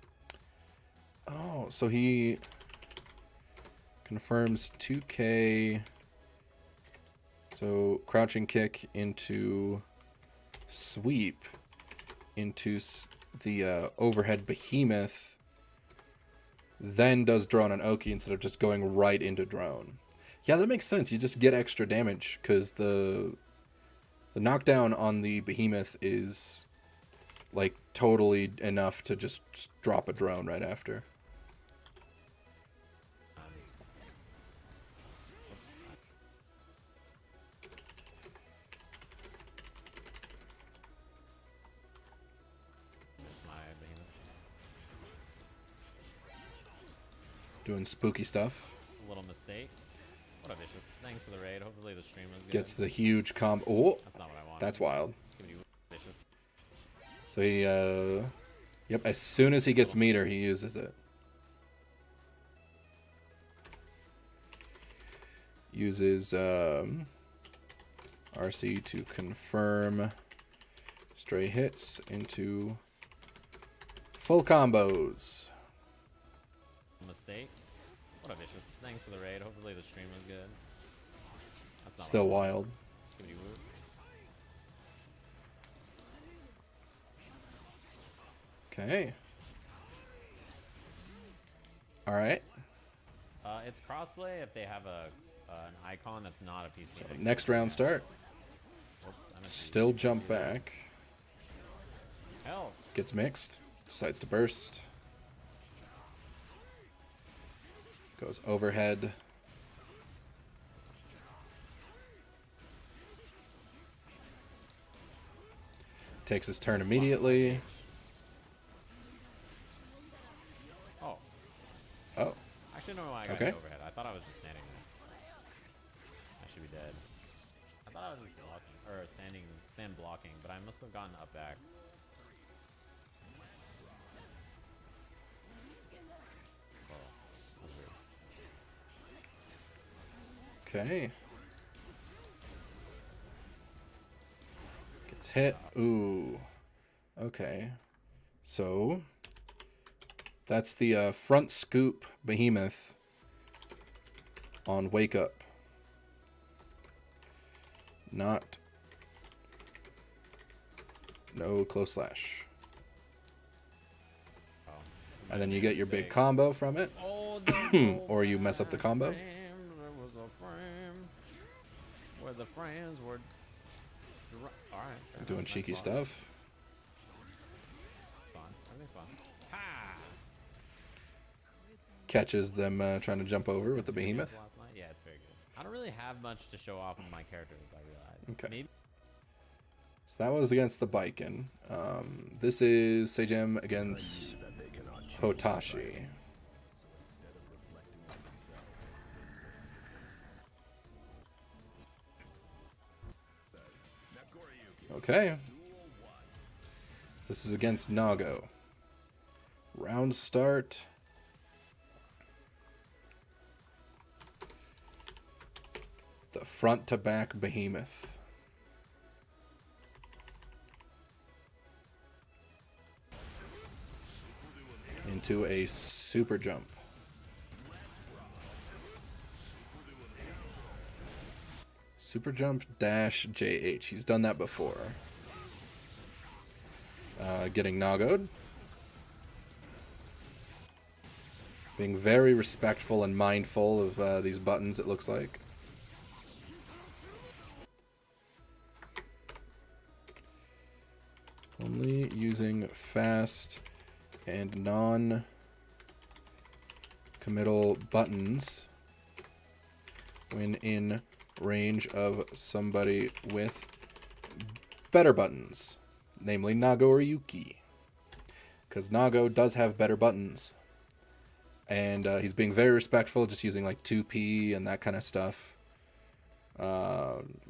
Oh, so he confirms 2K. So crouching kick into sweep into the overhead Behemoth, then does drone on Oki instead of just going right into drone. Yeah, that makes sense. You just get extra damage because the knockdown on the Behemoth is like totally enough to just drop a drone right after. Doing spooky stuff. A little mistake. What a vicious. Thanks for the raid. Hopefully the stream was good. Gets the huge combo. Oh, that's not what I wanted. That's wild. Vicious. So he, yep, as soon as he gets meter, he uses it. Uses RC to confirm stray hits into full combos. Mistake. What a vicious. Thanks for the raid. Hopefully the stream was good. That's not still wild. Okay. All right. It's crossplay if they have an icon that's not a PC. So next round start. Whoops, still jump back. Hell. Gets mixed. Decides to burst. Goes overhead. Takes his turn immediately. Oh. Oh. I should know why I got okay. overhead. I thought I was just standing there. I should be dead. I thought I was just blocking, or stand blocking, but I must have gotten up back. Okay. Gets hit. Ooh. Okay. So that's the front scoop behemoth on Wake Up. Not. No close slash. Oh. And then you get your big combo from it. Oh, Or you mess up the combo. There was a frame where the frames were. Alright. Doing cheeky stuff. Fun. Everything's fun. Ha! Catches them trying to jump over with the behemoth. Yeah, it's very good. I don't really have much to show off of my characters, I realize. Okay. Maybe. So that was against the Baiken. This is Sajam against Hotashi. Okay. So this is against Nago. Round start. The front to back behemoth. Into a super jump. Super jump dash JH. He's done that before. Getting Nago'd. Being very respectful and mindful of these buttons, it looks like. Only using fast and non-committal buttons when in range of somebody with better buttons, namely Nago or Yuki, because Nago does have better buttons, and he's being very respectful, just using like 2P and that kind of stuff,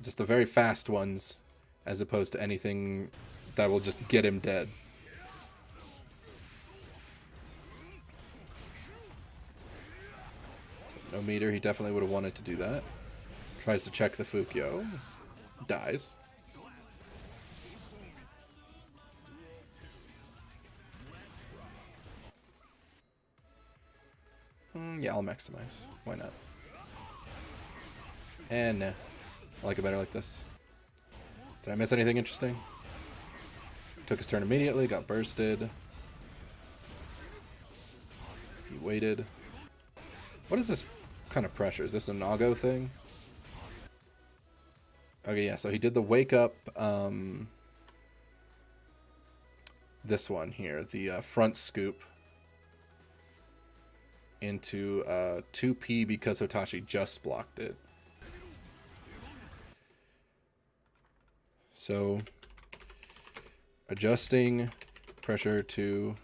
just the very fast ones, as opposed to anything that will just get him dead. No meter, he definitely would have wanted to do that. Tries to check the Fukyo. Dies. Yeah, I'll maximize. Why not? And I like it better like this. Did I miss anything interesting? Took his turn immediately, got bursted. He waited. What is this kind of pressure? Is this a Nago thing? Okay, yeah, so he did the wake up, this one here, the front scoop into 2P because Hotashi just blocked it. So, adjusting pressure to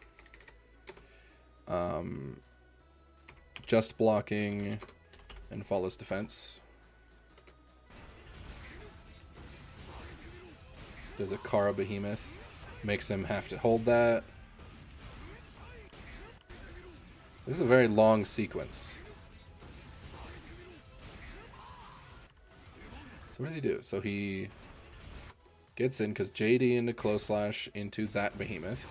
just blocking and follows defense. Does a Kara Behemoth. Makes him have to hold that. This is a very long sequence. So what does he do? So he gets in because JD into close slash into that Behemoth.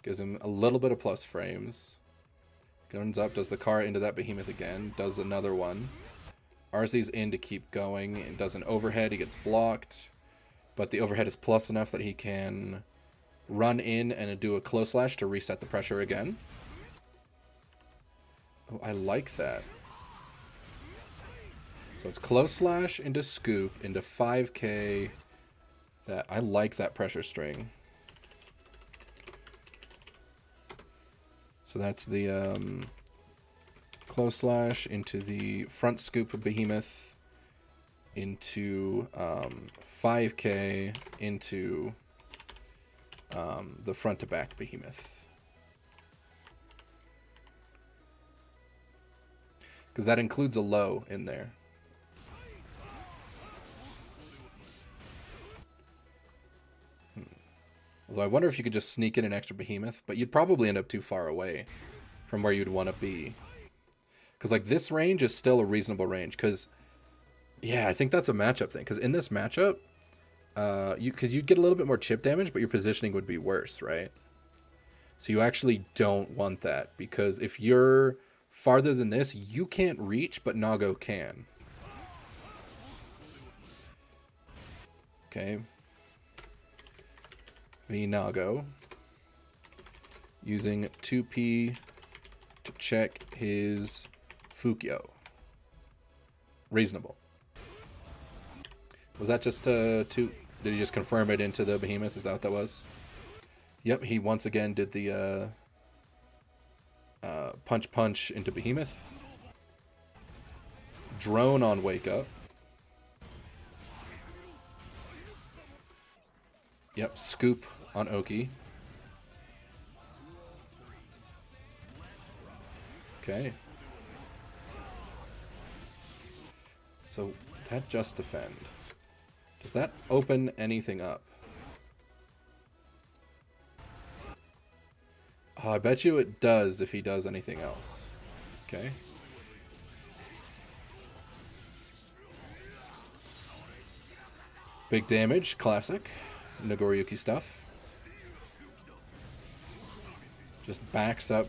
Gives him a little bit of plus frames. Guns up, does the Kara into that Behemoth again. Does another one. RZ's in to keep going. And does an overhead. He gets blocked. But the overhead is plus enough that he can run in and do a close slash to reset the pressure again. Oh, I like that. So it's close slash into scoop into 5K. That I like that pressure string. So that's the close slash into the front scoop of Behemoth. Into 5K into the front to back Behemoth. Because that includes a low in there. Although I wonder if you could just sneak in an extra Behemoth, but you'd probably end up too far away from where you'd want to be. Because like this range is still a reasonable range, because Yeah, I think that's a matchup thing. Because in this matchup, because you'd get a little bit more chip damage, but your positioning would be worse, right? So you actually don't want that. Because if you're farther than this, you can't reach, but Nago can. Okay. V Nago. Using 2P to check his Fukyo. Reasonable. Was that just did he just confirm it into the behemoth? Is that what that was? Yep, he once again did the punch into behemoth. Drone on wake up. Yep, scoop on Oki. Okay. So that just defend. Does that open anything up? Oh, I bet you it does if he does anything else. Okay. Big damage, classic. Nagoriyuki stuff. Just backs up.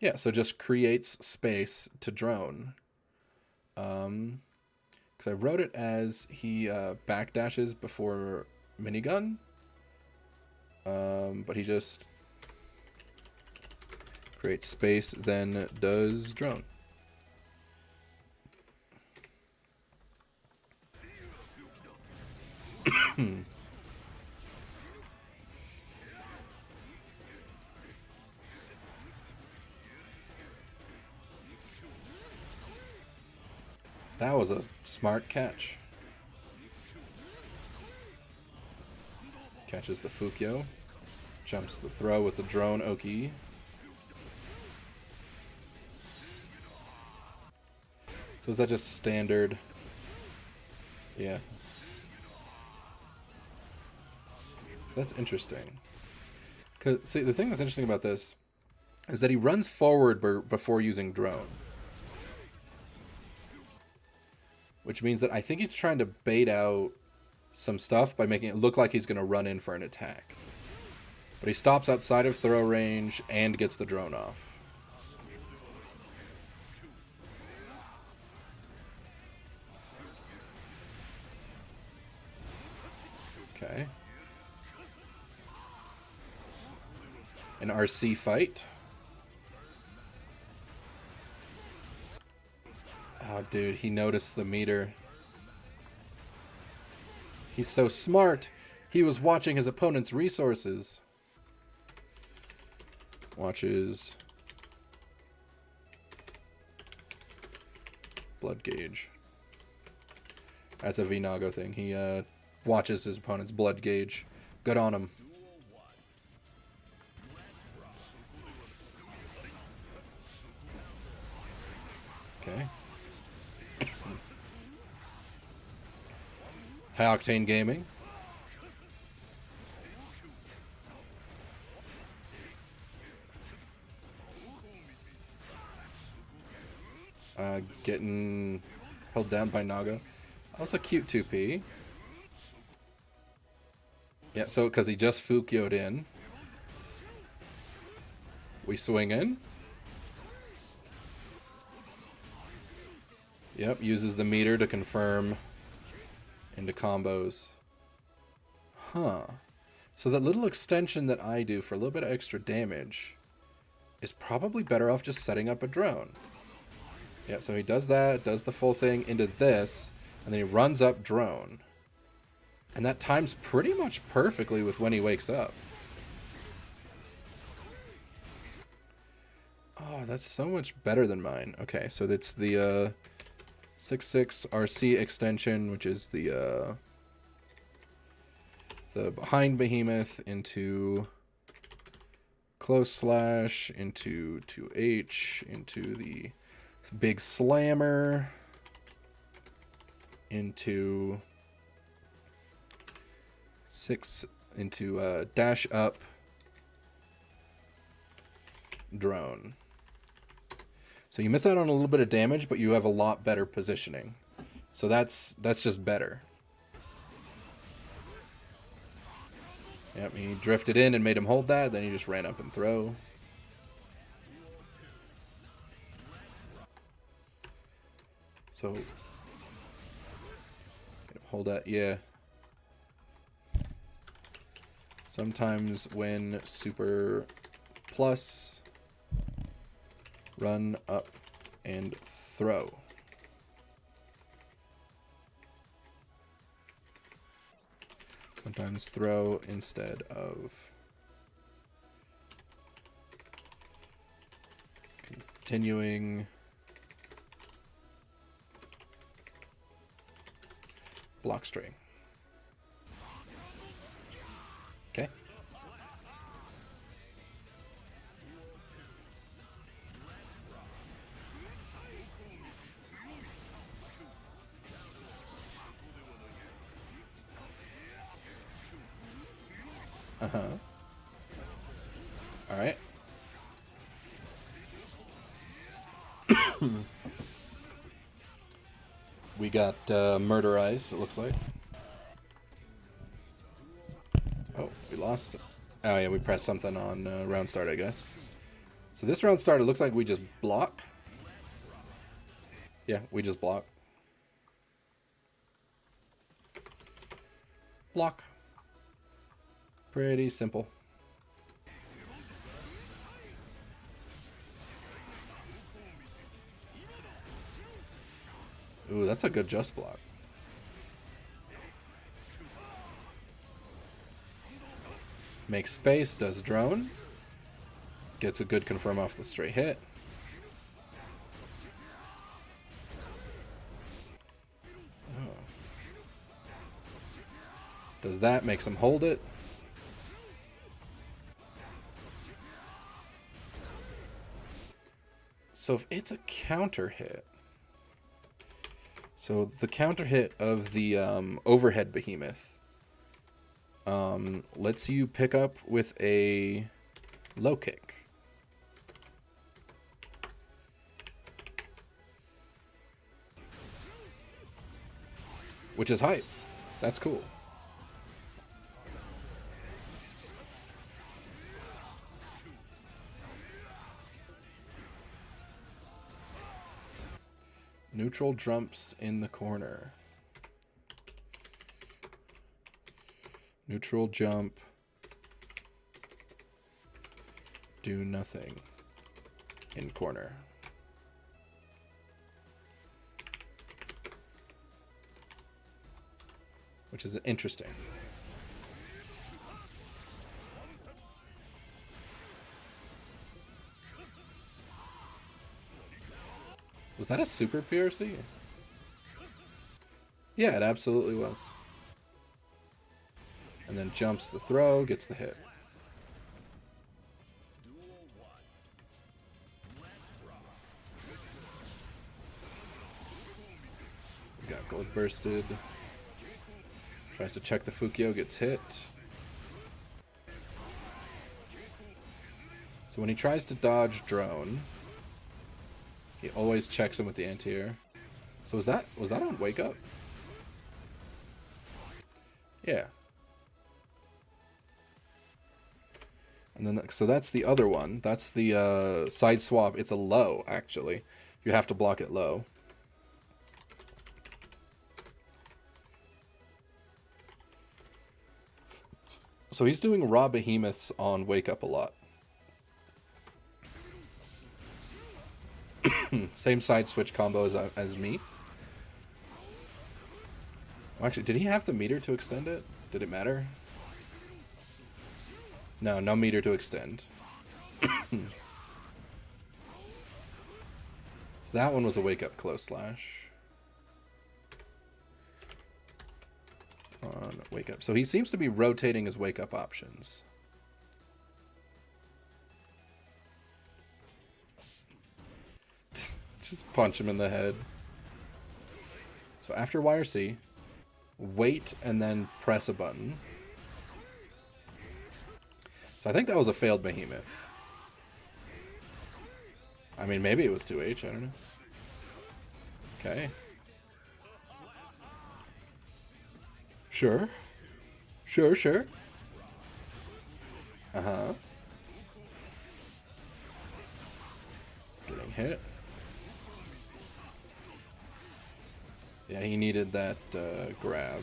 Yeah, so just creates space to drone. Because I wrote it as he backdashes before minigun. But he just creates space, then does drone. That was a smart catch. Catches the Fukyo. Jumps the throw with the drone Oki. So is that just standard? Yeah. So that's interesting. 'Cause, see, the thing that's interesting about this is that he runs forward before using drone. Which means that I think he's trying to bait out some stuff by making it look like he's going to run in for an attack. But he stops outside of throw range and gets the drone off. Okay. An RC fight. Oh, dude, he noticed the meter. He's so smart. He was watching his opponent's resources. Watches blood gauge. That's a Vinago thing. He watches his opponent's blood gauge. Good on him. Okay. High Octane Gaming. Getting held down by Naga. Oh, it's a cute 2P. Yeah, so because he just Fukyo'd in. We swing in. Yep, uses the meter to confirm into combos. Huh. So that little extension that I do for a little bit of extra damage is probably better off just setting up a drone. Yeah, so he does that, does the full thing into this, and then he runs up drone. And that times pretty much perfectly with when he wakes up. Oh, that's so much better than mine. Okay, so that's the 6/6 RC extension, which is the behind behemoth into close slash, into 2H, into the big slammer, into 6, into dash up, So you miss out on a little bit of damage, but you have a lot better positioning. So that's just better. Yep, he drifted in and made him hold that, then he just ran up and throw. So hold that, yeah. Sometimes when super plus, run up and throw. Sometimes throw instead of continuing. Block string. Okay. Uh-huh. All right. We got murderized, it looks like. Oh, we lost. Oh, yeah, we pressed something on round start, I guess. So this round start, it looks like we just block. Yeah, we just block. Block. Pretty simple. Ooh, that's a good just block. Makes space, does drone. Gets a good confirm off the straight hit. Oh. Does that, makes him hold it. So if it's a counter hit, so the counter hit of the overhead behemoth lets you pick up with a low kick. Which is hype. That's cool. Neutral jumps in the corner. Neutral jump. Do nothing in corner. Which is interesting. Was that a super PRC? Yeah, it absolutely was. And then jumps the throw, gets the hit. We got gold bursted. Tries to check the Fukio, gets hit. So when he tries to dodge drone, he always checks him with the anti-air. So was that on wake up? Yeah. And then so that's the other one. That's the side swap. It's a low actually. You have to block it low. So he's doing raw behemoths on wake up a lot. Same side switch combo as me. Actually, did he have the meter to extend it? Did it matter? No, no meter to extend. So that one was a wake up close slash. On wake up. So he seems to be rotating his wake up options. Just punch him in the head. So after YRC, wait and then press a button. So I think that was a failed behemoth. I mean, maybe it was 2H, I don't know. Okay. Sure. Sure, sure. Uh-huh. Getting hit. Yeah, he needed that grab.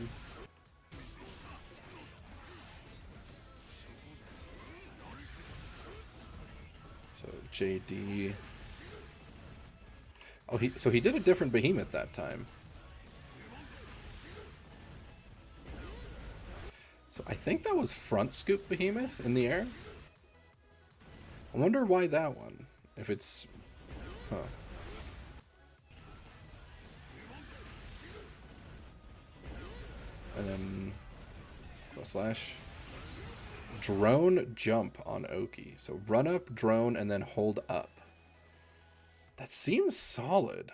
So JD. Oh, so he did a different behemoth that time. So I think that was front scoop behemoth in the air. I wonder why that one. If it's... Huh. And then... slash... Drone jump on Oki. So run up, drone, and then hold up. That seems solid.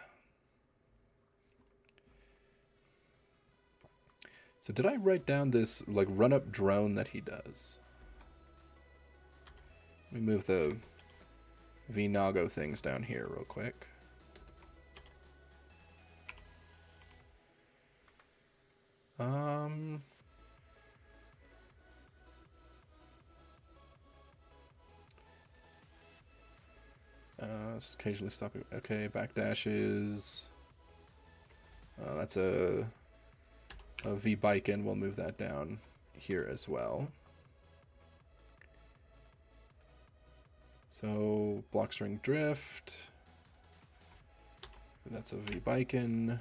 So did I write down this like run up drone that he does? Let me move the VNago things down here real quick. Occasionally stopping. Okay, backdashes. That's a V bike in. We'll move that down here as well. So block string drift. That's a V bike in.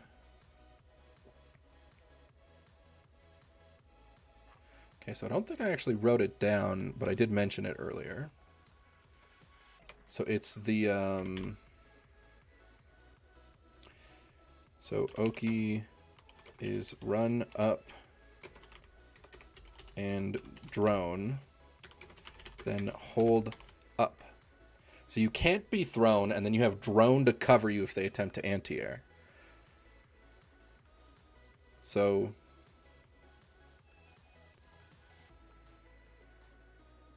Okay, so I don't think I actually wrote it down, but I did mention it earlier. So it's the so Oki is run up and drone, then hold up. So you can't be thrown, and then you have drone to cover you if they attempt to anti-air. So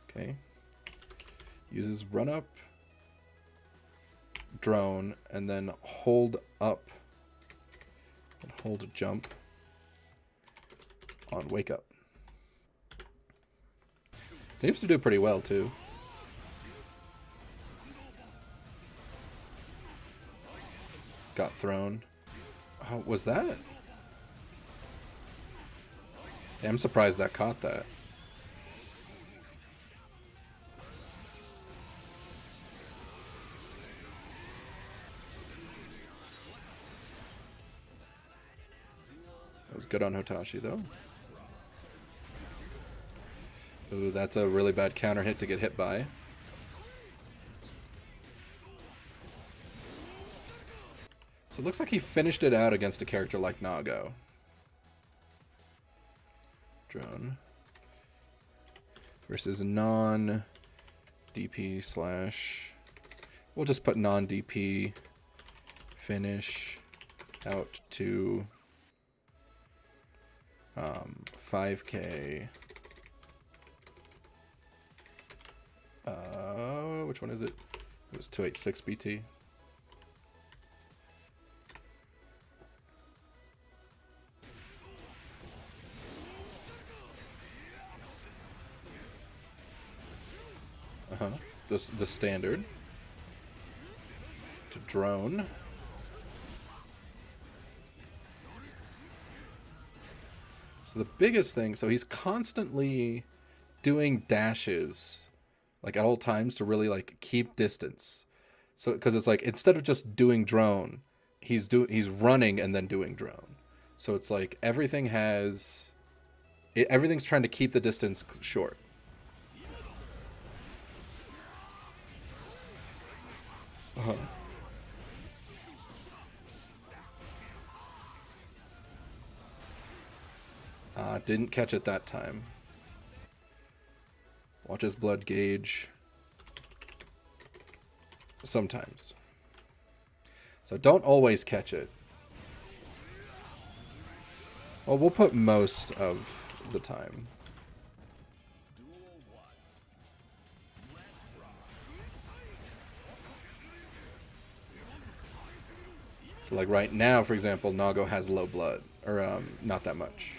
okay, uses run up, drone, and then hold up and hold jump on wake up. Seems to do pretty well too. Got thrown. Oh, was that? Yeah, I'm surprised that caught that. That was good on Hotashi, though. Ooh, that's a really bad counter hit to get hit by. So it looks like he finished it out against a character like Nago. Drone. Versus non-DP slash... We'll just put non-DP finish out to 5K. Which one is it? It was 286 BT. The standard to drone. So the biggest thing, so he's constantly doing dashes like at all times to really like keep distance. So because it's like instead of just doing drone, he's running and then doing drone. So it's like everything's trying to keep the distance short. Didn't catch it that time. Watch his blood gauge. Sometimes. So don't always catch it. Well, we'll put most of the time. So like right now, for example, Nago has low blood, or not that much.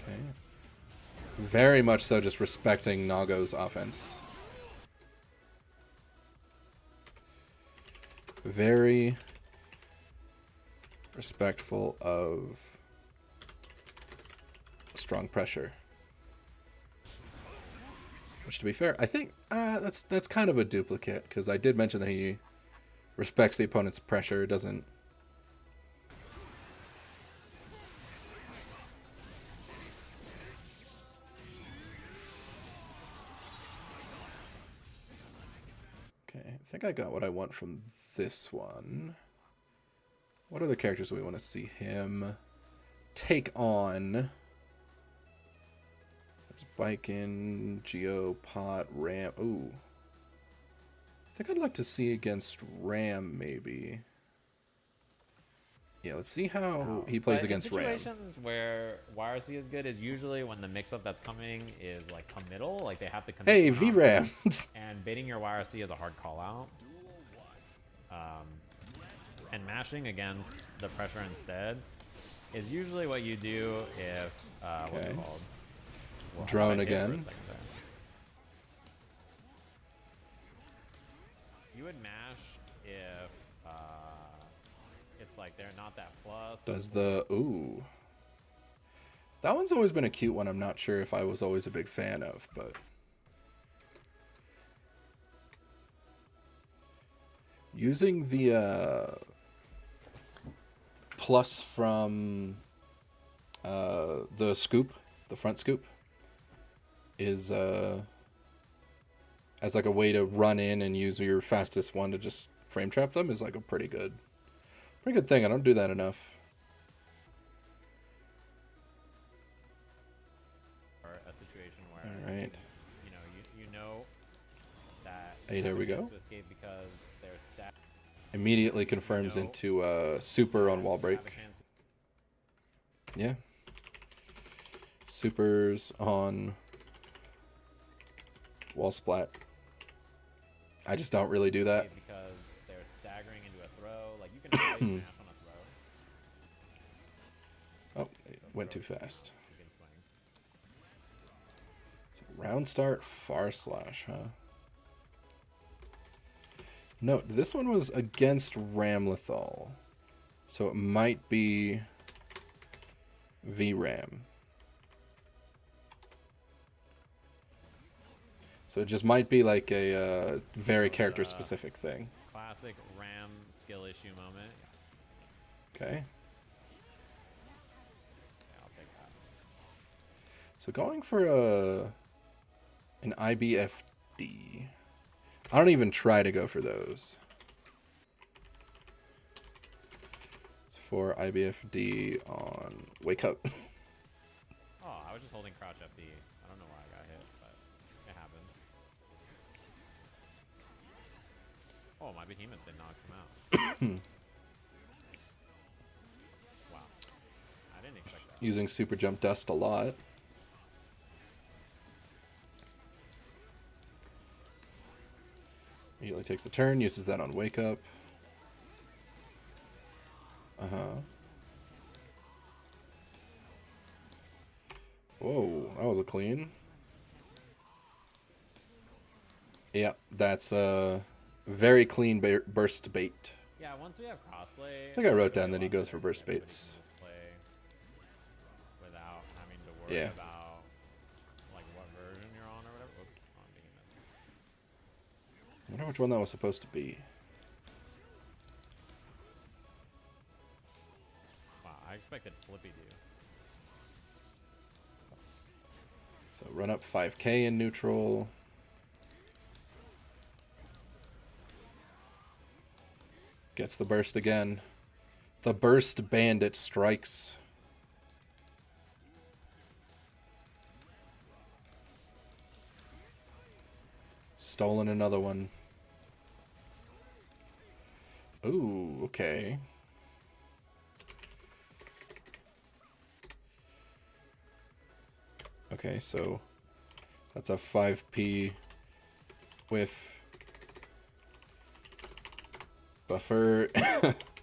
Okay. Very much so just respecting Nago's offense. Very respectful of strong pressure. Which, to be fair, I think that's kind of a duplicate, because I did mention that he respects the opponent's pressure, doesn't... Okay, I think I got what I want from this one. What other characters do we want to see him take on? There's Bikin, Geo, Pot, Ram. Ooh. I think I'd like to see against Ram, maybe. Yeah, let's see how he plays against Ram. Situations where YRC is good is usually when the mix-up that's coming is like committal, like they have to commit. Hey, V-Rams! And baiting your YRC is a hard call-out. And mashing against the pressure instead is usually what you do if, what's it called? Well, Drone again. You would mash if it's like they're not that plus. Does the... Ooh. That one's always been a cute one. I'm not sure if I was always a big fan of, but... Using the plus from the scoop, the front scoop, is as like a way to run in and use your fastest one to just frame trap them is like a pretty good thing. I don't do that enough. Or a situation where All right. you know that Hey, there we go. to escape because they're stacked. Immediately confirms into super on wall break. Yeah. Supers on wall splat. I just don't really do that. Because they're staggering into a throw. Like you can always mash on a throw. Oh, it went too fast. So round start, far slash, huh? Note, this one was against Ramlethal. So it might be VRAM. So it just might be like a very character-specific thing. Classic Ram skill issue moment. Okay. Yeah, I'll take that. So going for an IBFD. I don't even try to go for those. It's for IBFD on Wake Up. Oh, I was just holding crouch FD. I don't know why I got hit, but it happens. Oh, my behemoth did not come out. Wow. I didn't expect that. Using Super Jump Dust a lot. Immediately takes the turn, uses that on Wake Up. Whoa, that was a clean. Yeah, that's a very clean burst bait. Yeah, once we have crossplay, I think I wrote down that he goes for burst baits. Play without having to worry Yeah. about like what version you're on or whatever. Oops, on behemoth. I wonder which one that was supposed to be. Wow, I expected Flippy to. So run up 5k in neutral. Gets the burst again. The burst bandit strikes. Stolen another one. Ooh, okay. Okay, so that's a 5p with buffer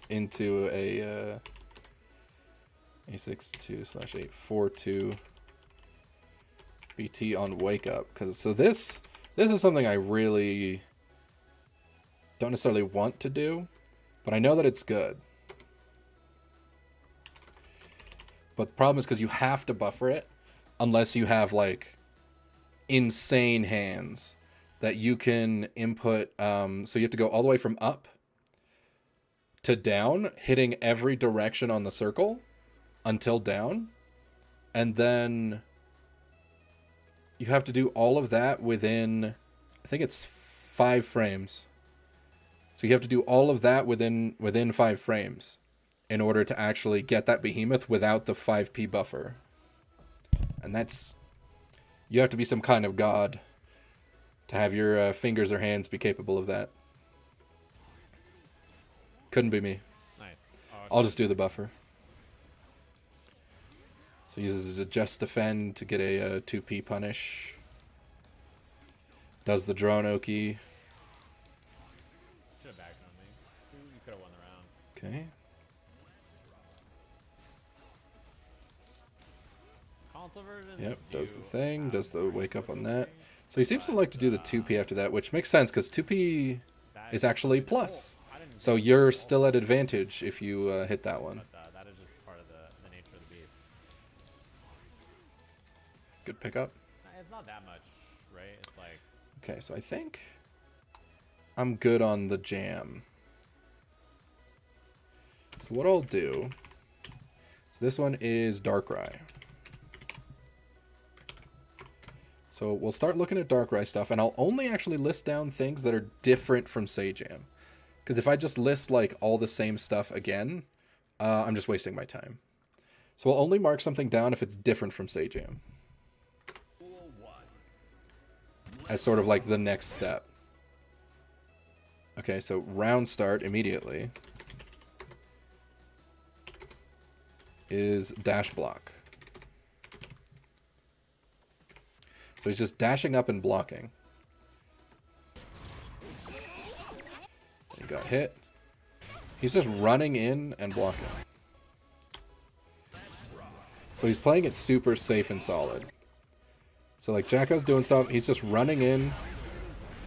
into a A62/842 BT on wake up. So this is something I really don't necessarily want to do, but I know that it's good. But the problem is because you have to buffer it unless you have like insane hands that you can input. So you have to go all the way from up to down, hitting every direction on the circle until down. And then you have to do all of that within, I think it's 5 frames. So you have to do all of that within 5 frames in order to actually get that behemoth without the 5p buffer. And that's, you have to be some kind of god to have your fingers or hands be capable of that. Couldn't be me. Nice. I'll just do the buffer. So uses a just defend to get a 2p punish. Does the drone Oki. Should have backed on me. You could have won the round. Okay. Console version. Yep, does the thing, does the wake up on that. So he seems to like to do the 2p after that, which makes sense because 2p is actually plus. So you're still at advantage if you hit that one. But that is just part of the nature of the beast. Good pickup. It's not that much, right? It's like... Okay, so I think I'm good on the jam. So what I'll do... So this one is Darkrai. So we'll start looking at Darkrai stuff, and I'll only actually list down things that are different from Sajam. Because if I just list like all the same stuff again, I'm just wasting my time. So I'll only mark something down if it's different from Sajam. As sort of like the next step. Okay, so round start immediately is dash block. So he's just dashing up and blocking. He got hit. He's just running in and blocking. So he's playing it super safe and solid. So like Jacko's doing stuff, he's just running in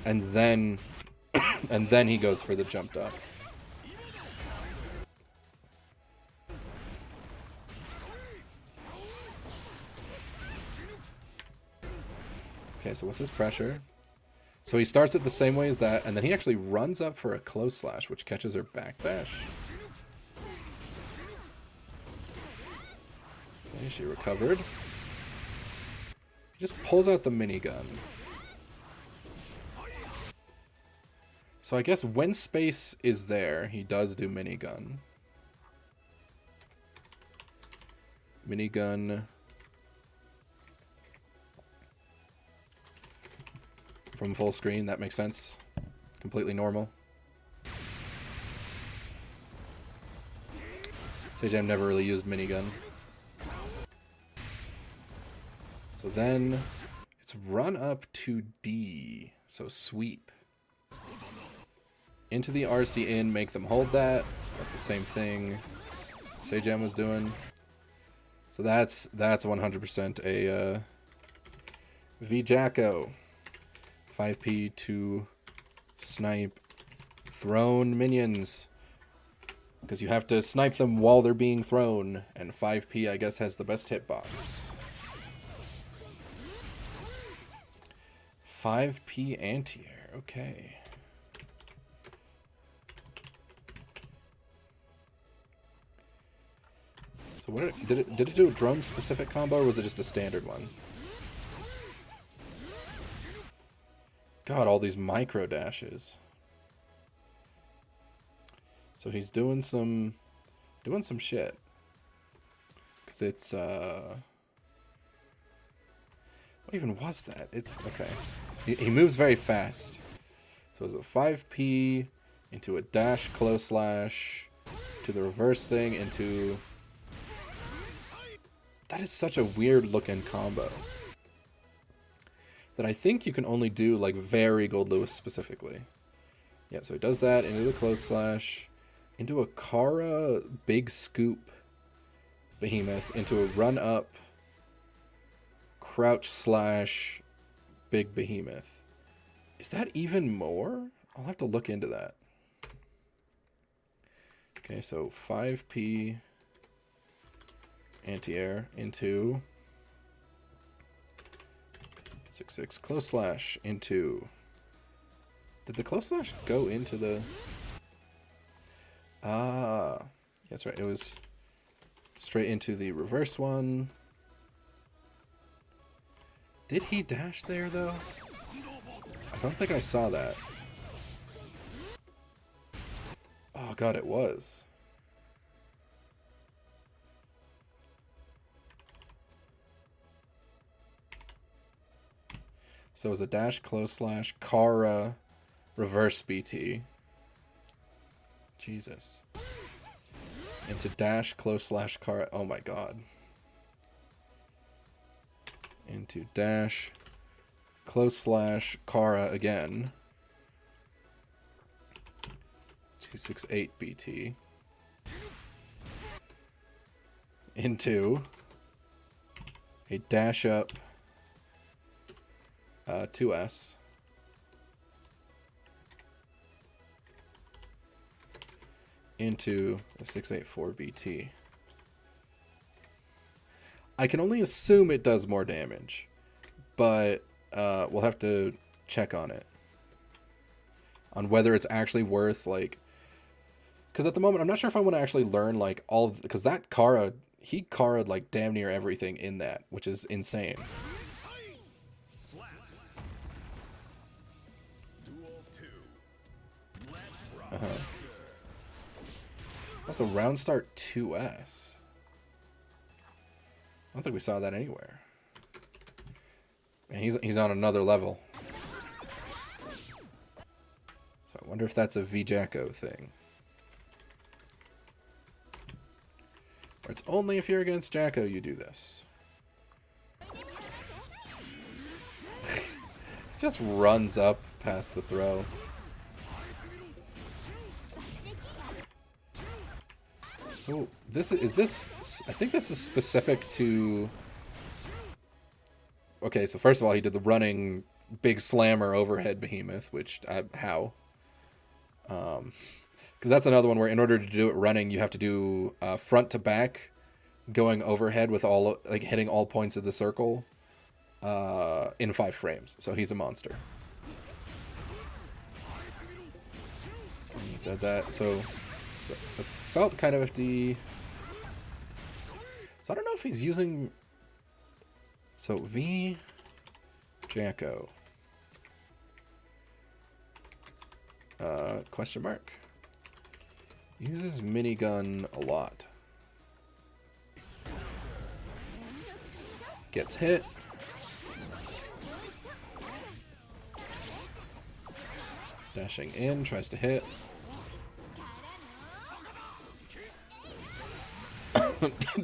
and then he goes for the jump dust. Okay, so what's his pressure? So he starts it the same way as that, and then he actually runs up for a close slash, which catches her backdash. Okay, she recovered. He just pulls out the minigun. So I guess when space is there, he does do minigun. Minigun. From full screen, that makes sense. Completely normal. Sajam never really used minigun. So then it's run up to D. So sweep. Into the RC in, make them hold that. That's the same thing Sajam was doing. So that's 100% a V Jacko. 5p to snipe thrown minions. Because you have to snipe them while they're being thrown. And 5p, I guess, has the best hitbox. 5p anti-air. Okay. So what did it do a drone specific combo, or was it just a standard one? God, all these micro dashes. So he's doing some shit. Cause it's what even was that? It's okay. He moves very fast. So it's a 5p into a dash close slash to the reverse thing into. That is such a weird looking combo. that I think you can only do like very Gold Lewis specifically. Yeah, so he does that into the close slash, into a Kara big scoop behemoth, into a run up crouch slash big behemoth. Is that even more? I'll have to look into that. Okay, so 5p anti-air into 6/6 close slash into... Did the close slash go into the... Ah, that's right. It was straight into the reverse one. Did he dash there, though? I don't think I saw that. Oh, God, it was. So it was a dash, close slash, Kara, reverse BT. Jesus. Into dash, close slash, Kara. Oh my God. Into dash, close slash, Kara again. 268 BT. Into a dash up 2S. Into a 684 BT. I can only assume it does more damage, but we'll have to check on it. On whether it's actually worth, like... Because at the moment, I'm not sure if I want to actually learn, like, all... Because that Kara, he Kara'd, like, damn near everything in that, which is insane. Also, round start 2S. I don't think we saw that anywhere. Man, he's on another level. So I wonder if that's a V-Jacko thing. Or it's only if you're against Jacko you do this. Just runs up past the throw. So this is I think this is specific to... Okay, so first of all, he did the running big slammer overhead behemoth, which how? Because that's another one where in order to do it running, you have to do front to back, going overhead with all, like, hitting all points of the circle in 5 frames. So he's a monster. And he did that. So it felt kind of FD. So I don't know if he's using... So V Jacko. Question mark. Uses minigun a lot. Gets hit. Dashing in, tries to hit.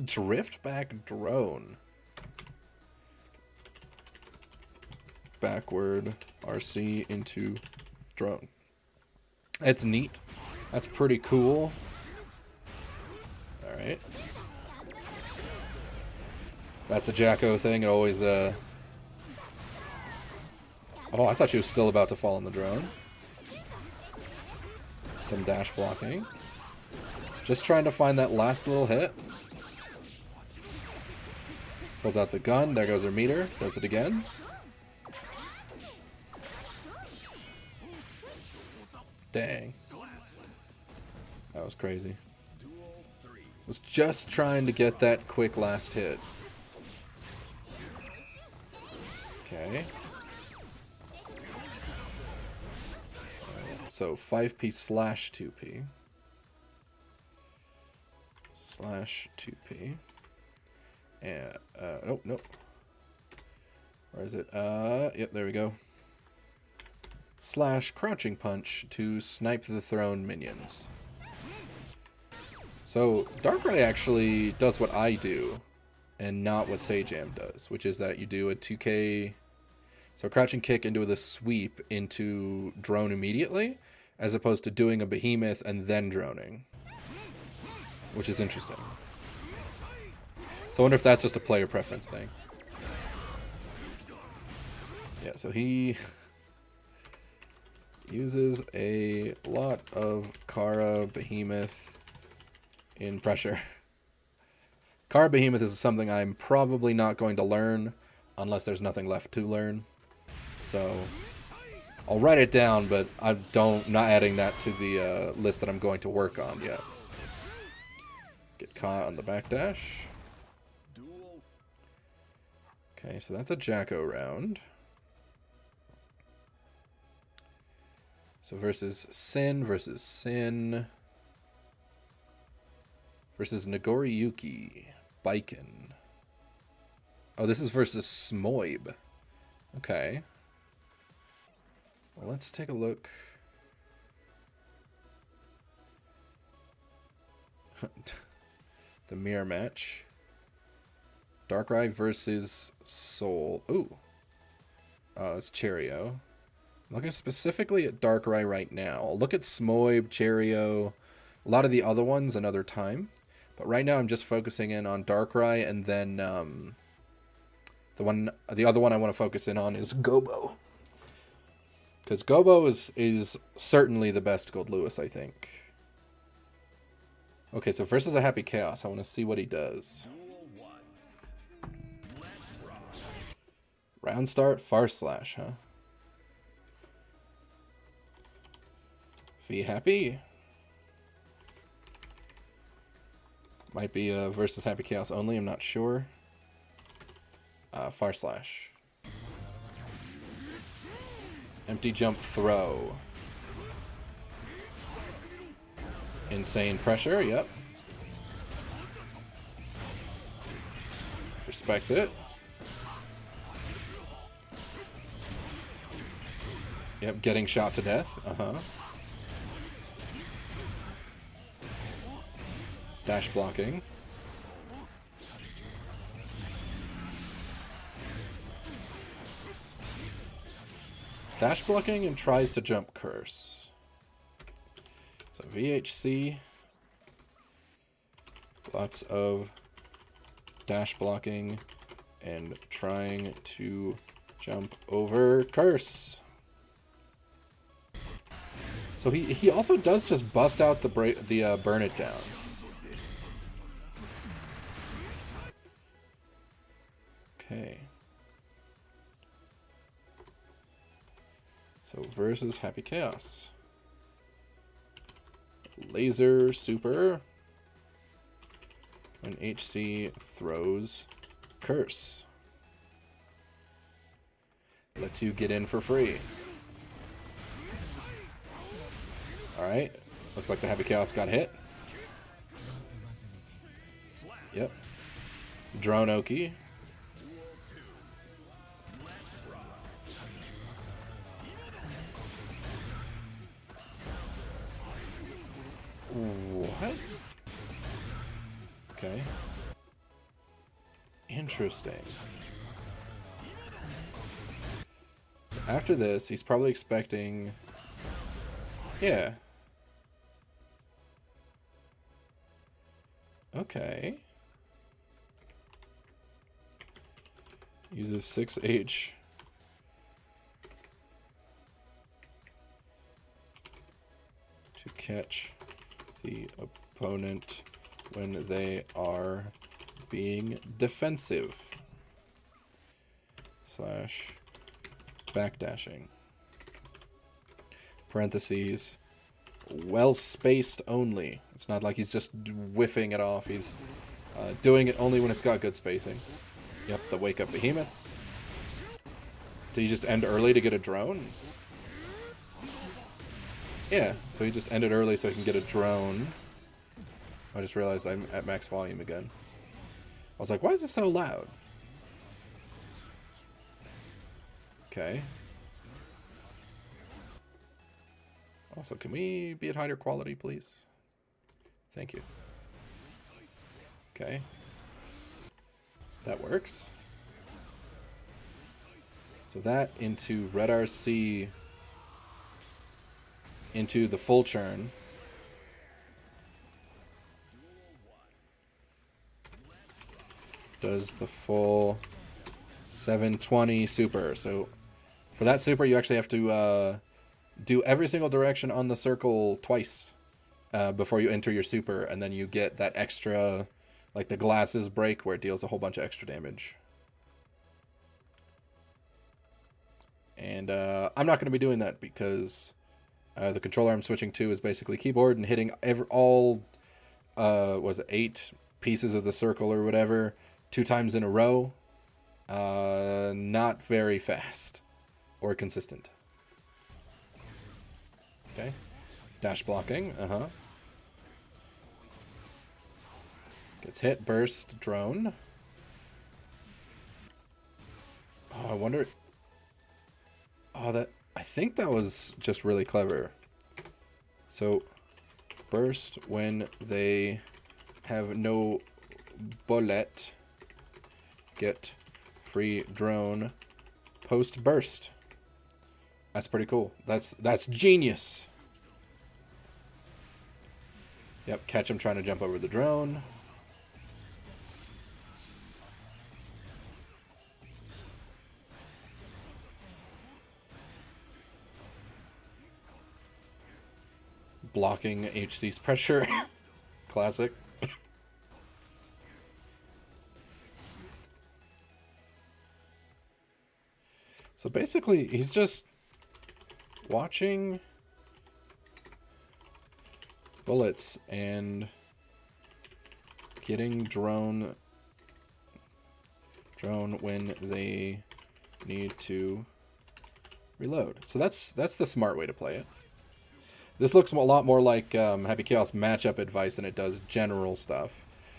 Drift back drone. Backward RC into drone. It's neat. That's pretty cool. Alright. That's a Jacko thing. It always, Oh, I thought she was still about to fall on the drone. Some dash blocking. Just trying to find that last little hit. Pulls out the gun. There goes her meter. Does it again. Dang. That was crazy. Was just trying to get that quick last hit. Okay. So 5p slash 2p. Slash 2p. And, oh, nope. Where is it? Yep, there we go. Slash crouching punch to snipe the thrown minions. So Darkrai actually does what I do and not what Sajam does, which is that you do a 2k So crouching kick into the sweep into drone immediately, as opposed to doing a behemoth and then droning, which is interesting. So I wonder if that's just a player preference thing. Yeah, so he uses a lot of Kara Behemoth in pressure. Kara Behemoth is something I'm probably not going to learn unless there's nothing left to learn. So I'll write it down, but not adding that to the list that I'm going to work on yet. Get caught on the backdash. Okay, so that's a Jacko round. So versus Sin versus Sin versus Nagoriyuki. Baiken. Oh, this is versus Smoib. Okay. Well, let's take a look. The mirror match. Darkrai versus Soul. Ooh. It's Cheerio. I'm looking specifically at Darkrai right now. I'll look at Smoib, Cheerio, a lot of the other ones another time. But right now I'm just focusing in on Darkrai, and then the other one I want to focus in on is Gobou. Because Gobou is certainly the best Gold Lewis, I think. Okay, so versus a Happy Chaos. I want to see what he does. Round start, Far Slash, huh? V Happy? Might be versus Happy Chaos only, I'm not sure. Far Slash. Empty jump throw. Insane pressure, yep. Respects it. Yep, getting shot to death. Dash blocking. Dash blocking and tries to jump curse. So VHC. Lots of dash blocking and trying to jump over curse. So he also does just bust out the burn it down. Okay. So versus Happy Chaos. Laser super. When HC throws curse. Lets you get in for free. Alright. Looks like the Happy Chaos got hit. Yep. Drone Oki. What? Okay. Interesting. So after this, he's probably expecting... Yeah. Okay. Uses 6H. To catch the opponent when they are being defensive. Slash backdashing. Parentheses. Well spaced only. It's not like he's just whiffing it off. He's doing it only when it's got good spacing. Yep, the wake up behemoths. Did he just end early to get a drone? Yeah, so he just ended early so he can get a drone. I just realized I'm at max volume again. I was like, why is this so loud? Okay. Also, can we be at higher quality, please? Thank you. Okay. That works. So that into Red RC into the full churn. Does the full 720 super. So for that super, you actually have to do every single direction on the circle twice before you enter your super, and then you get that extra, like the glasses break where it deals a whole bunch of extra damage. And I'm not going to be doing that because the controller I'm switching to is basically keyboard and hitting all was it 8 pieces of the circle or whatever 2 times in a row. Not very fast or consistent. Okay. Dash blocking. Gets hit, burst, drone. Oh, I wonder. Oh, I think that was just really clever. So, burst when they have no bullet. Get free drone post burst. That's pretty cool. That's genius. Yep, catch him trying to jump over the drone. Blocking HC's pressure. Classic. So basically, he's just watching bullets and getting drone when they need to reload. So that's the smart way to play it. This looks a lot more like Happy Chaos matchup advice than it does general stuff.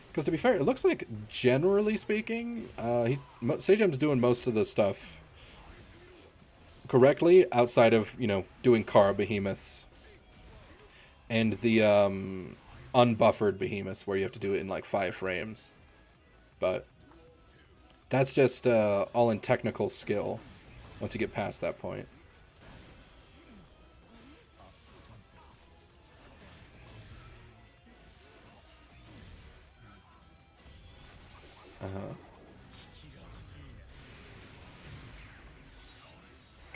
Because to be fair, it looks like, generally speaking, Sajam's doing most of the stuff correctly, outside of, doing Kara behemoths. And the unbuffered behemoths, where you have to do it in like 5 frames. But that's just all in technical skill, once you get past that point.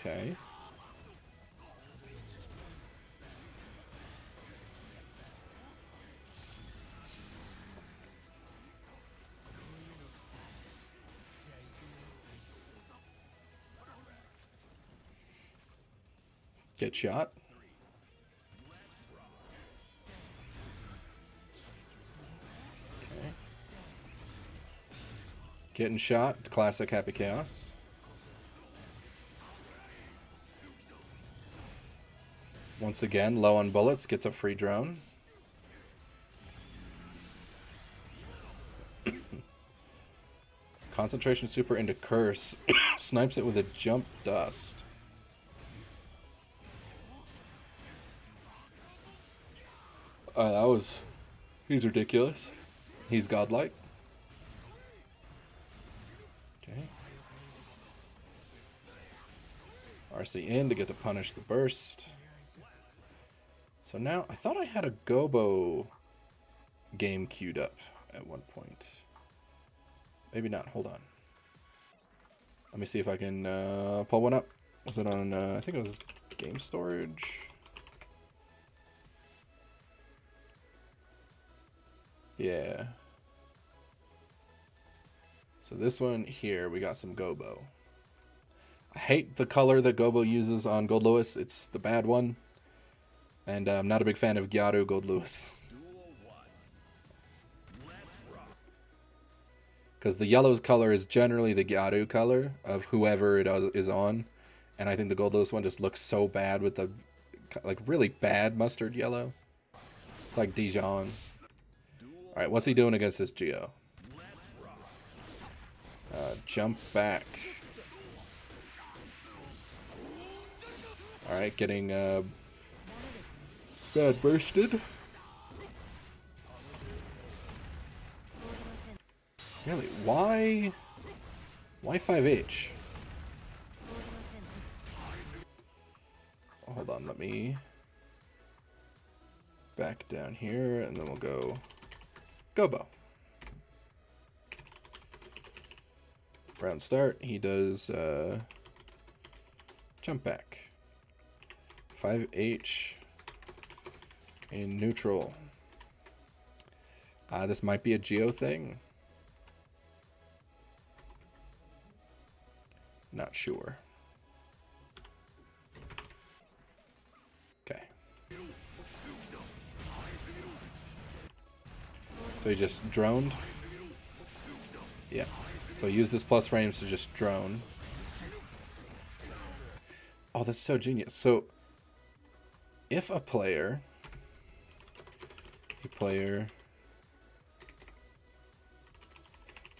Okay. Get shot. Okay. Getting shot. Classic Happy Chaos. Once again, low on bullets, gets a free drone. Concentration super into curse. Snipes it with a jump dust. He's ridiculous. He's godlike. Okay. RC in to get to punish the burst. So now, I thought I had a Gobou game queued up at one point. Maybe not. Hold on. Let me see if I can pull one up. Was it on, I think it was game storage? Yeah. So this one here, we got some Gobou. I hate the color that Gobou uses on Gold Lewis. It's the bad one. And I'm not a big fan of Gyaru Gold Lewis. Because the yellow's color is generally the Gyaru color of whoever it is on. And I think the Gold Lewis one just looks so bad with the like really bad mustard yellow. It's like Dijon. Alright, what's he doing against this Geo? Jump back. Alright, getting bad bursted. Really? Why 5H? hold on, let me back down here, and then we'll go Gobou. Round start, he does jump back. 5H in neutral. This might be a Geo thing. Not sure. Okay. So he just droned. Yeah. So use this plus frames to just drone. Oh, that's so genius. So if a player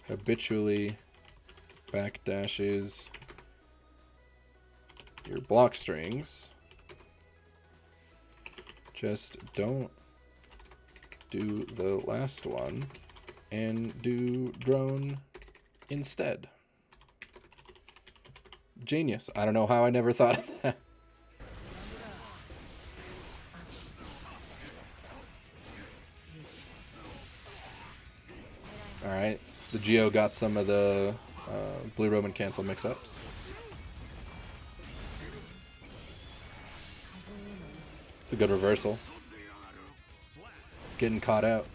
habitually backdashes your block strings, just don't do the last one and do drone instead. Genius. I don't know how I never thought of that. Alright, the Geo got some of the blue Roman cancel mix-ups. It's a good reversal. Getting caught out.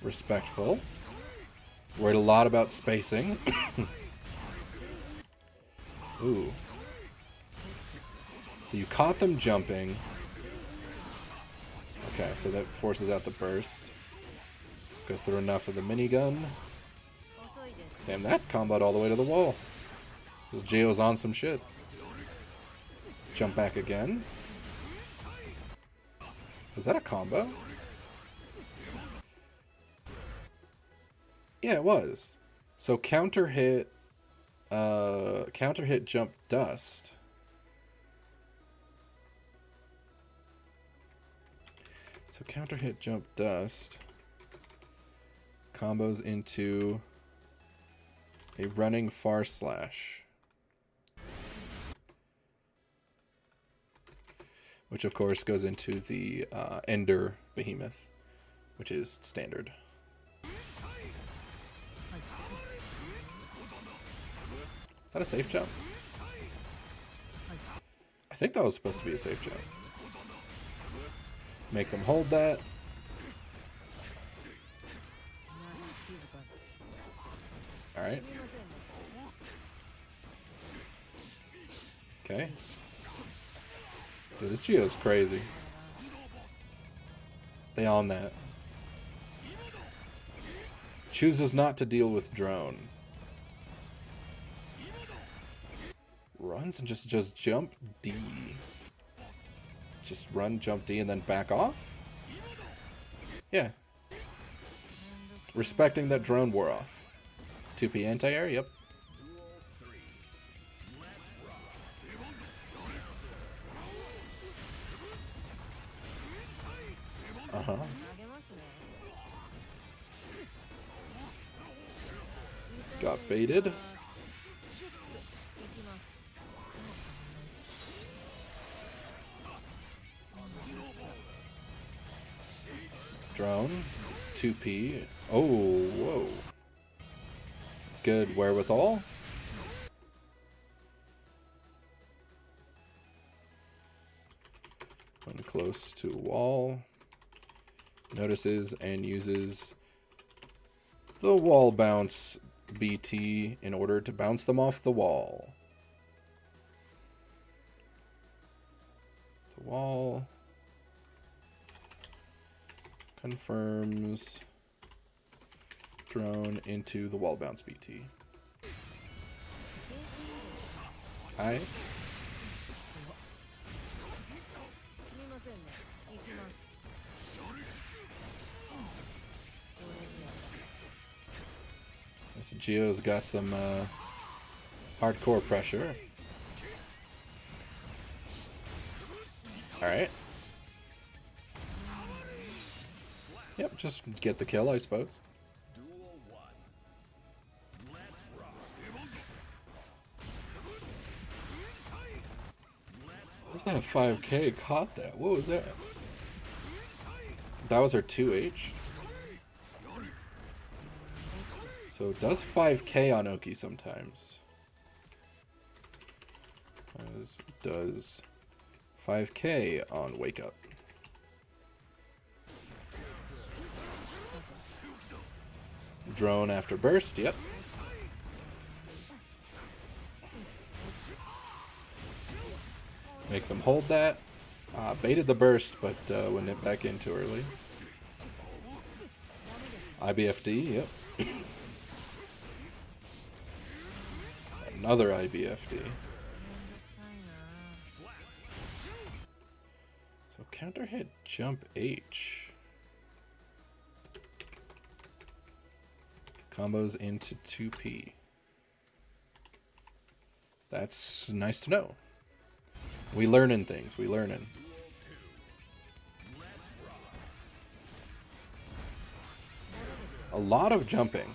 Respectful. Worried a lot about spacing. Ooh. So you caught them jumping. Okay, so that forces out the burst. Goes through enough of the minigun. Damn, that comboed all the way to the wall. This Geo's on some shit. Jump back again. Was that a combo? Yeah, it was. So counter hit jump dust. So counter hit jump dust combos into a running far slash, which of course goes into the Ender Behemoth, which is standard. Is that a safe jump? I think that was supposed to be a safe jump. Make them hold that. Alright. Okay. Dude, this Geo's crazy. They on that. Chooses not to deal with drone. Runs and just jump D. Just run, jump D, and then back off? Yeah. Respecting that drone wore off. 2P anti-air, yep. Uh-huh. Got baited. Drone. 2P. Oh, whoa. Good wherewithal. When close to a wall. Notices and uses the wall bounce BT in order to bounce them off the wall. The wall. Confirms drone into the wall bounce BT. Hi. This Geo's got some hardcore pressure. Alright. Yep, just get the kill, I suppose. What's that 5K caught that? What was that? That was her 2H. So it does 5K on Oki sometimes. As does 5K on Wake Up. Drone after burst, yep. Make them hold that. Baited the burst, but went it back in too early. IBFD, yep. Another IBFD. So counter hit jump H. Combos into 2P. That's nice to know. We learning things, we learning. A lot of jumping.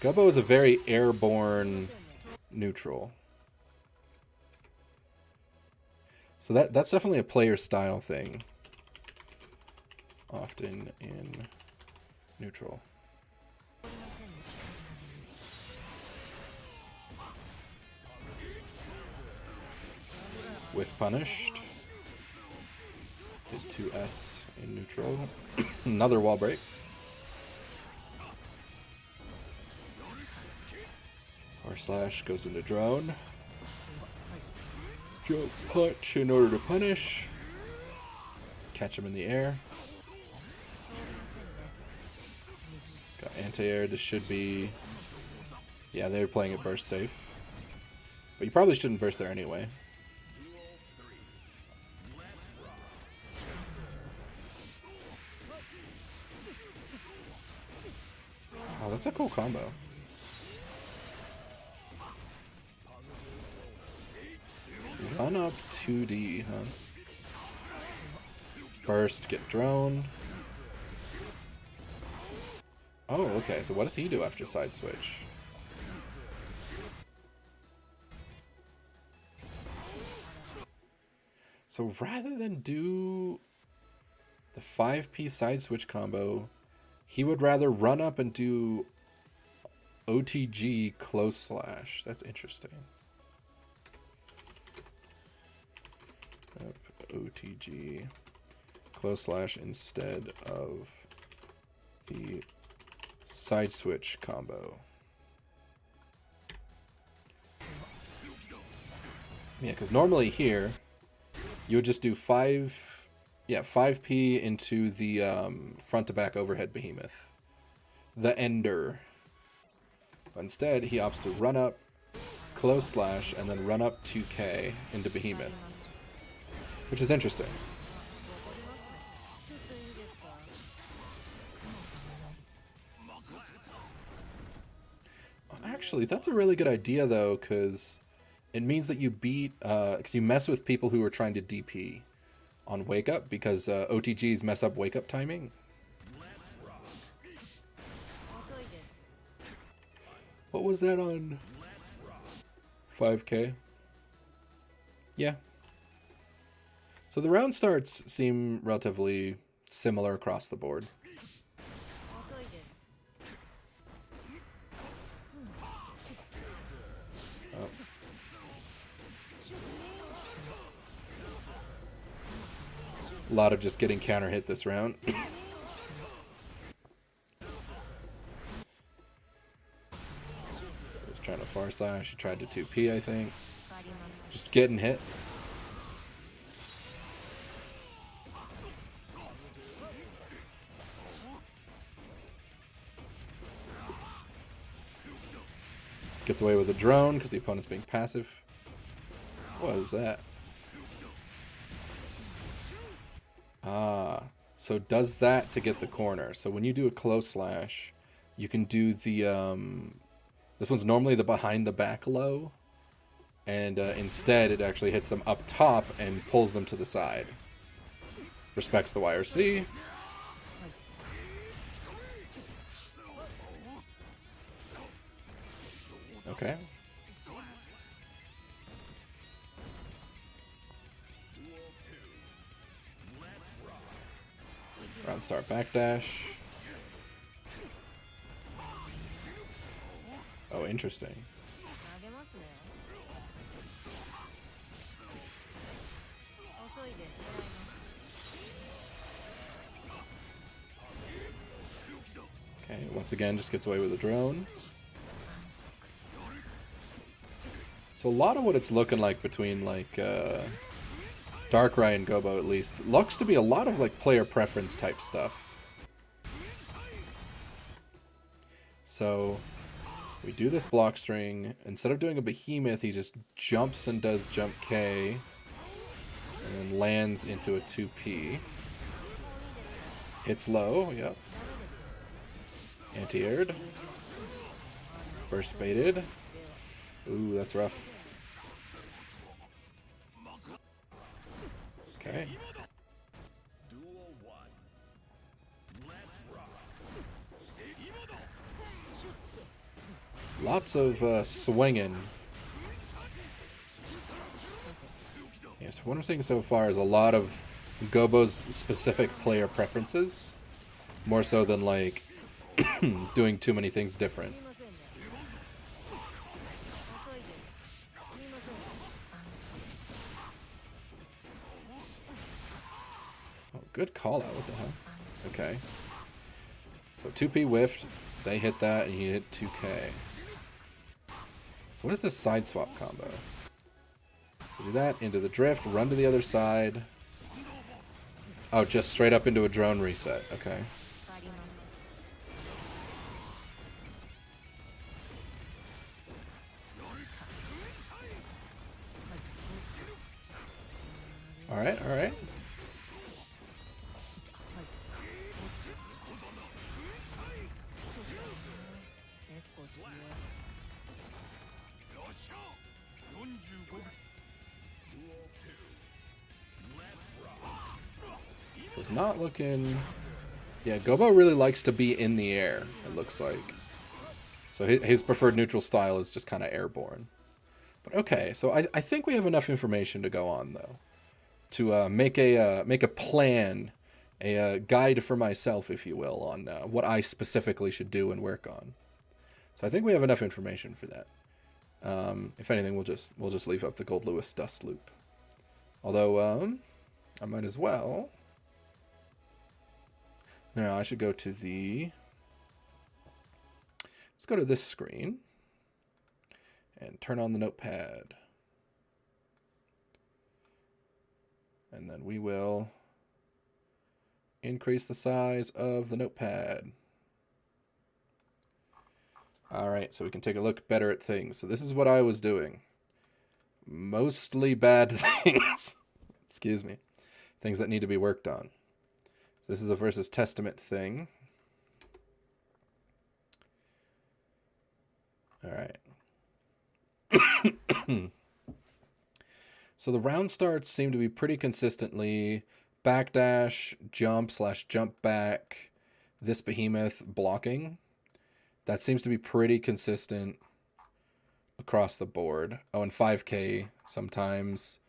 Gobou is a very airborne neutral. So that's definitely a player style thing. Often in neutral. With punished. Hit 2S in neutral. Another wall break. Or slash goes into drone. Jump punch in order to punish. Catch him in the air. Got anti-air. This should be... Yeah, they were playing it burst safe. But you probably shouldn't burst there anyway. Oh, that's a cool combo. Run up 2D, huh? Burst, get drone. Oh, okay, so what does he do after side switch? So rather than do the 5P side switch combo, he would rather run up and do OTG close slash. That's interesting. OTG close slash instead of the side switch combo. Yeah, because normally here you would just do 5P into the front to back overhead behemoth, the ender. But instead he opts to run up close slash and then run up 2K into behemoths, which is interesting. Actually, that's a really good idea though, because it means that you beat, because you mess with people who are trying to DP on wake up, because OTGs mess up wake up timing. What was that on 5K? Yeah. So the round starts seem relatively similar across the board. Oh. A lot of just getting counter hit this round. Was trying to far slash. He tried to 2P, I think. Just getting hit. Gets away with a drone because the opponent's being passive. What is that? Ah, so it does that to get the corner. So when you do a close slash, you can do the, this one's normally the behind the back low. and instead it actually hits them up top and pulls them to the side. Respects the YRC. Okay. Round start backdash. Oh, interesting. Okay, once again, just gets away with a drone. So a lot of what it's looking like between like Darkrai and Gobou, at least, looks to be a lot of like player preference type stuff. So we do this block string. Instead of doing a behemoth, he just jumps and does jump K, and then lands into a 2P. Hits low, yep. Anti-aired. Burst baited. Ooh, that's rough. Okay. Lots of swinging. Yes, what I'm seeing so far is a lot of Gobou's specific player preferences, more so than like doing too many things different. Oh, good call out. What the hell? Okay. So 2P whiffed. They hit that, and he hit 2K. So what is this side swap combo? So do that, into the drift, run to the other side. Oh, just straight up into a drone reset. Okay. Alright, alright. So it's not looking... Yeah, Gobou really likes to be in the air, it looks like. So his preferred neutral style is just kind of airborne. But okay, so I think we have enough information to go on, though. To make a plan, a guide for myself, if you will, on what I specifically should do and work on. So I think we have enough information for that. If anything, we'll just leave up the Gold Lewis dust loop. Although I might as well. No, I should go to the. Let's go to this screen and turn on the notepad. And then we will increase the size of the notepad. All right, so we can take a look better at things. So this is what I was doing. Mostly bad things. Excuse me. Things that need to be worked on. So this is a versus Testament thing. All right. So the round starts seem to be pretty consistently backdash, jump / jump back, this behemoth blocking. That seems to be pretty consistent across the board. Oh, and 5K sometimes.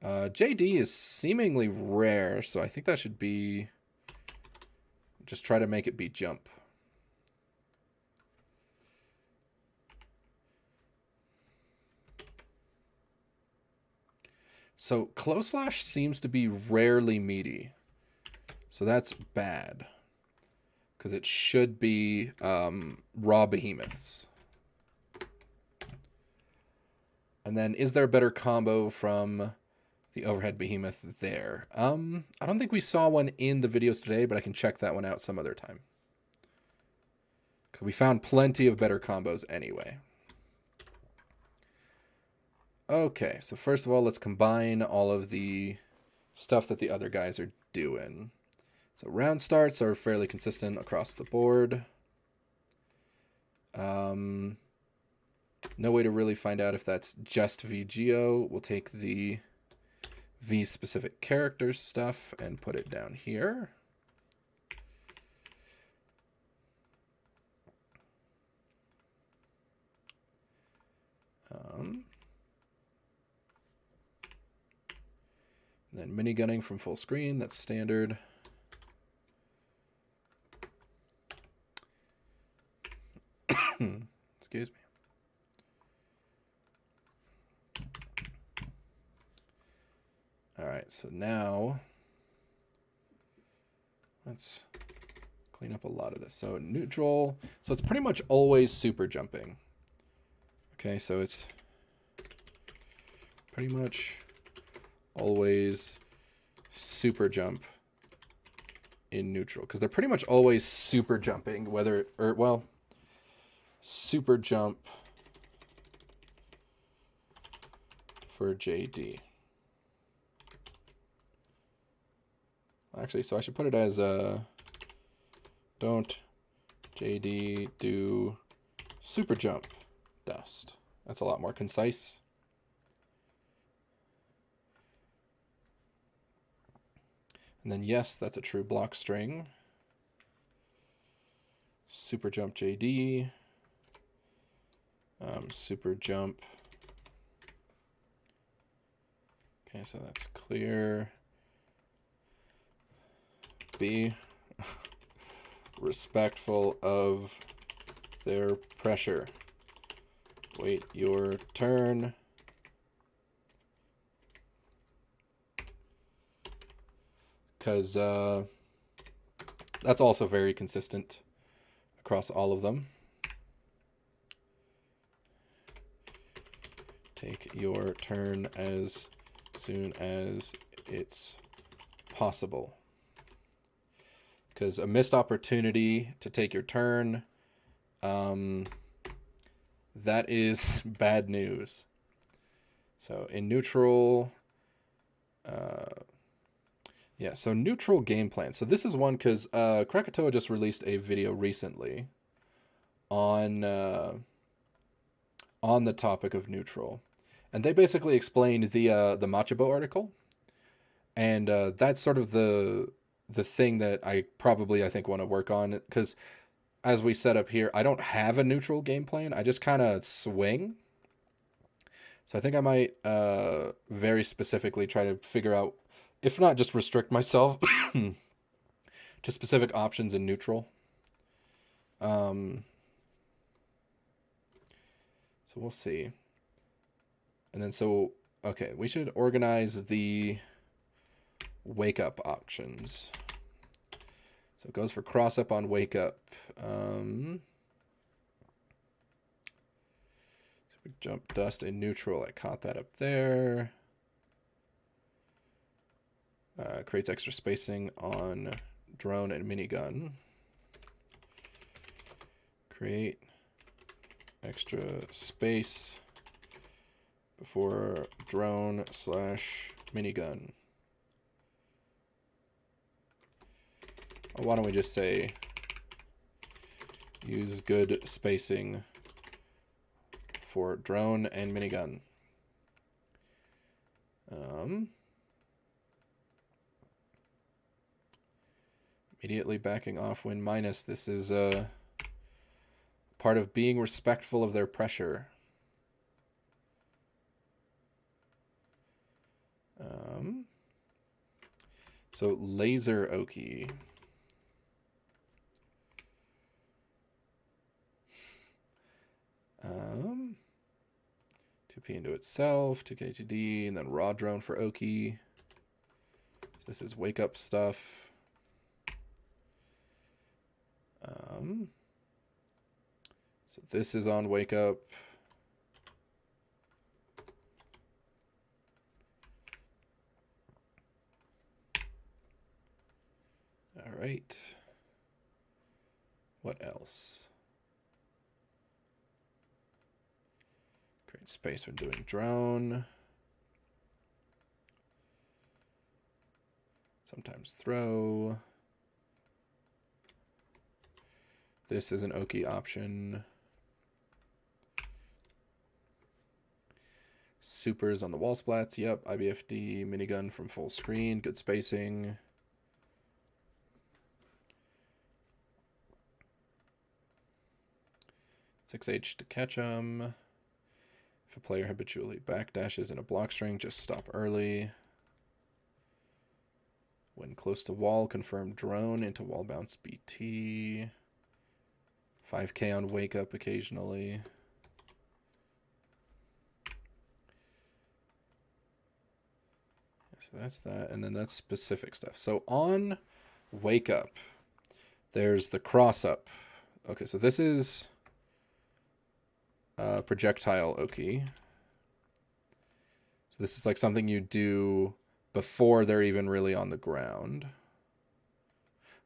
JD is seemingly rare, so I think that should be... Just try to make it be jump. So close slash seems to be rarely meaty. So that's bad. Because it should be raw behemoths. And then is there a better combo from the overhead behemoth there? I don't think we saw one in the videos today, but I can check that one out some other time. Because we found plenty of better combos anyway. Okay, so first of all, let's combine all of the stuff that the other guys are doing. So round starts are fairly consistent across the board. No way to really find out if that's just VGO. We'll take the V specific characters stuff and put it down here. Then minigunning from full screen, that's standard. Excuse me. All right, so now let's clean up a lot of this. So neutral, so it's pretty much always super jumping. Okay, so it's pretty much always super jump in neutral, because they're pretty much always super jumping, whether, or well, super jump for JD. Actually, so I should put it as don't JD do super jump dust. That's a lot more concise. And then yes, that's a true block string. Super jump JD. Super jump. Okay, so that's clear. Be respectful of their pressure. Wait your turn. Because that's also very consistent across all of them. Take your turn as soon as it's possible. Because a missed opportunity to take your turn, that is bad news. So in neutral, yeah, so neutral game plan. So this is one because Krakatoa just released a video recently on the topic of neutral. And they basically explained the Machabo article. And that's sort of the thing that I think want to work on, because as we set up here, I don't have a neutral game plan. I just kind of swing. So I think I might very specifically try to figure out, if not just restrict myself to specific options in neutral. So we'll see. And then okay, we should organize the wake up options. So it goes for cross up on wake up. So we jump dust in neutral. I caught that up there. Creates extra spacing on drone and minigun. Create extra space before drone / minigun. Why don't we just say use good spacing for drone and minigun. Immediately backing off when minus. This is part of being respectful of their pressure. So laser Oki. 2P into itself, 2K2D, and then raw drone for Oki. So this is wake up stuff. So this is on wake up. All right. What else? Create space when doing drone. Sometimes throw. This is an Oki option. supers on the wall splats. Yep. IBFD minigun from full screen. Good spacing. H to catch them. If a player habitually backdashes in a block string, just stop early. When close to wall, confirm drone into wall bounce BT. 5K on wake up occasionally. So that's that, and then that's specific stuff. So on wake up, there's the cross up. Okay, so this is projectile Oki. So this is like something you do before they're even really on the ground.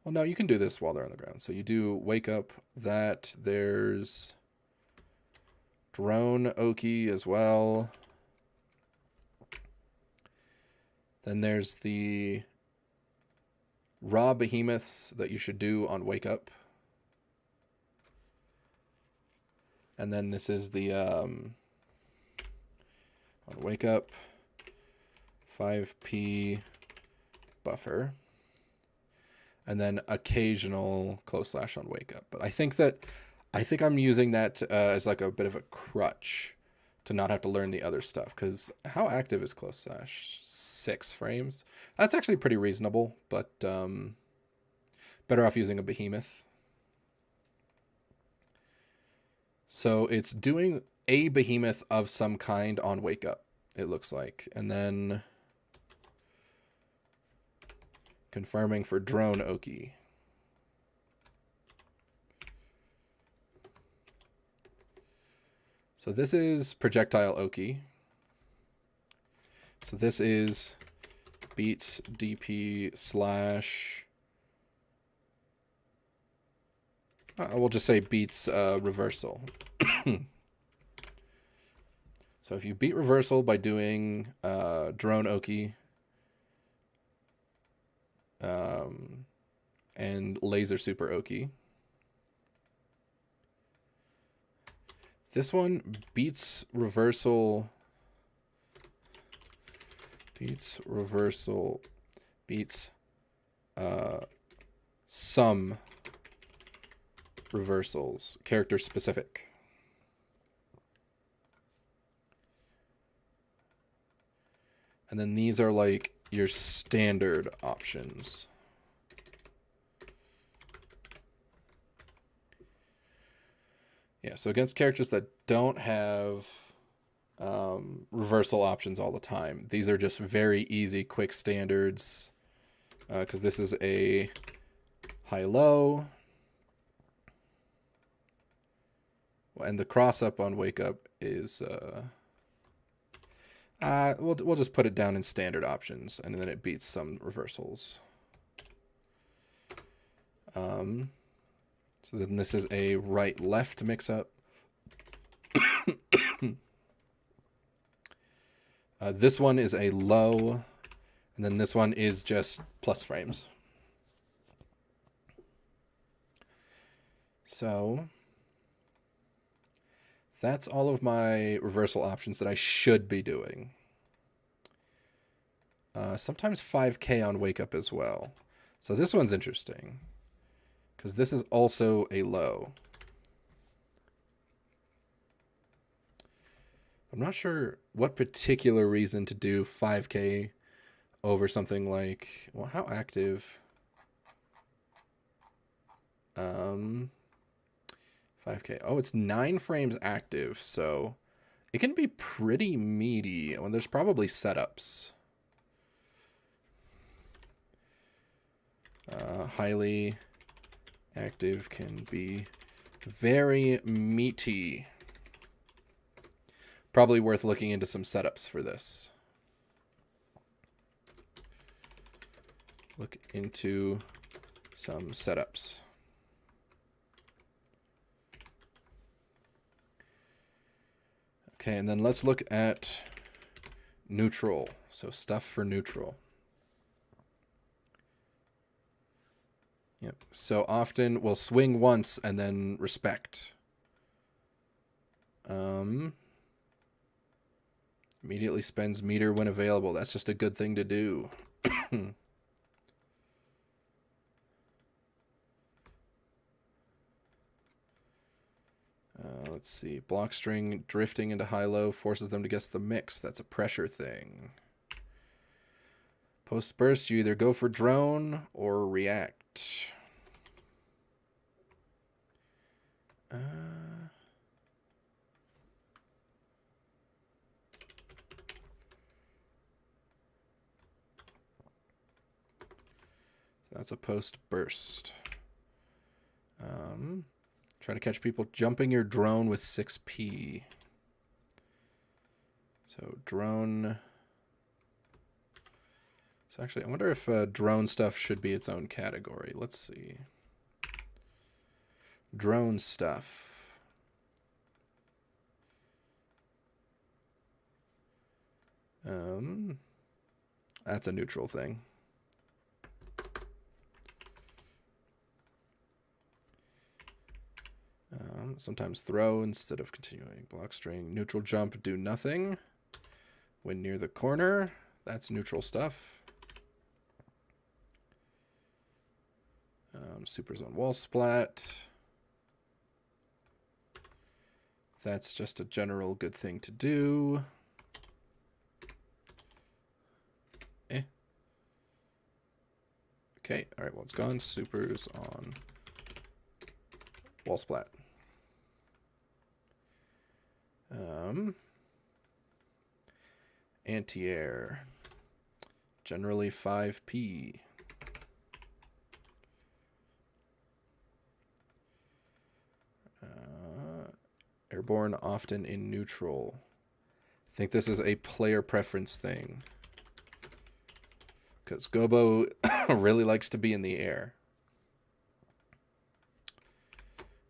Well, no, you can do this while they're on the ground. So you do wake up that. There's drone Oki as well. Then there's the raw behemoths that you should do on wake up. And then this is the on wake up 5P buffer. And then occasional close slash on wake up. But I think I'm using that as like a bit of a crutch to not have to learn the other stuff. Because how active is close slash? 6 frames. That's actually pretty reasonable, but better off using a behemoth. So it's doing a behemoth of some kind on wake up, it looks like. And then confirming for drone Oki. So this is projectile Oki. So this is beats DP slash, we'll just say beats reversal. So if you beat reversal by doing drone Oki and laser super Oki, this one beats reversal. Beats reversal, beats some reversals, character specific. And then these are like your standard options. Yeah, so against characters that don't have reversal options all the time. These are just very easy, quick standards. Because this is a high-low. And the cross-up on wake-up is... we'll just put it down in standard options, and then it beats some reversals. So then this is a right-left mix-up. This one is a low, and then this one is just plus frames. So that's all of my reversal options that I should be doing. Sometimes 5K on wake up as well. So this one's interesting because this is also a low. I'm not sure what particular reason to do 5K over something like, well, how active? 5K. Oh, it's 9 frames active, so it can be pretty meaty. Well, there's probably setups. Highly active can be very meaty. Probably worth looking into some setups for this. Look into some setups. Okay, and then let's look at neutral. So stuff for neutral. Yep. So often we'll swing once and then respect. Immediately spends meter when available. That's just a good thing to do. Let's see. Block string drifting into high-low forces them to guess the mix. That's a pressure thing. Post burst, you either go for drone or react. That's a post burst. Try to catch people jumping your drone with 6p. So drone. So actually, I wonder if drone stuff should be its own category. Let's see. Drone stuff. That's a neutral thing. Sometimes throw instead of continuing. Block string, neutral jump, do nothing. When near the corner, that's neutral stuff. Super zone wall splat. That's just a general good thing to do. Okay, all right, well, it's gone. Supers on wall splat. Anti-air. Generally 5p. Airborne often in neutral. I think this is a player preference thing. Because Gobou really likes to be in the air.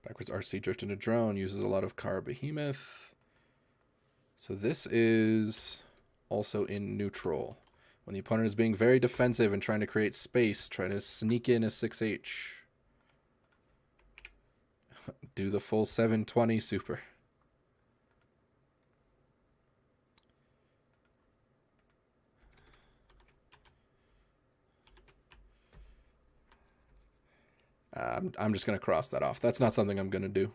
Backwards RC drift into drone. Uses a lot of car behemoth. So this is also in neutral. When the opponent is being very defensive and trying to create space, try to sneak in a 6H. Do the full 720 super. I'm just going to cross that off. That's not something I'm going to do.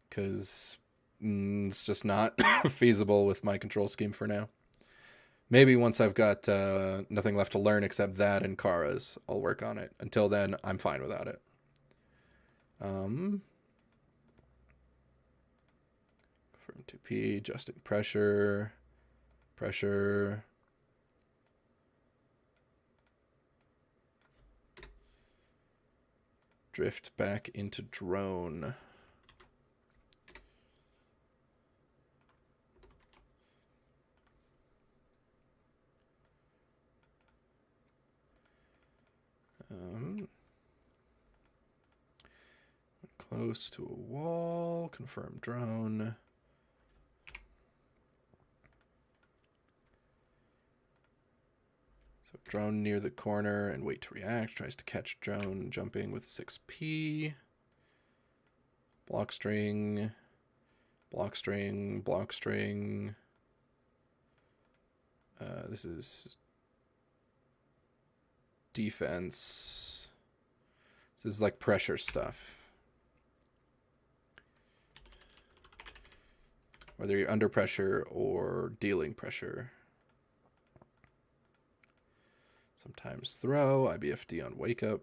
Because it's just not feasible with my control scheme for now. Maybe once I've got nothing left to learn except that and Kara's, I'll work on it. Until then, I'm fine without it. Confirm 2P, adjusting pressure. Pressure. Drift back into drone. Close to a wall. Confirm drone. So drone near the corner and wait to react. Tries to catch drone jumping with 6p. Block string. Block string. Block string. This is defense. This is like pressure stuff. Whether you're under pressure or dealing pressure. Sometimes throw, IBFD on wake up.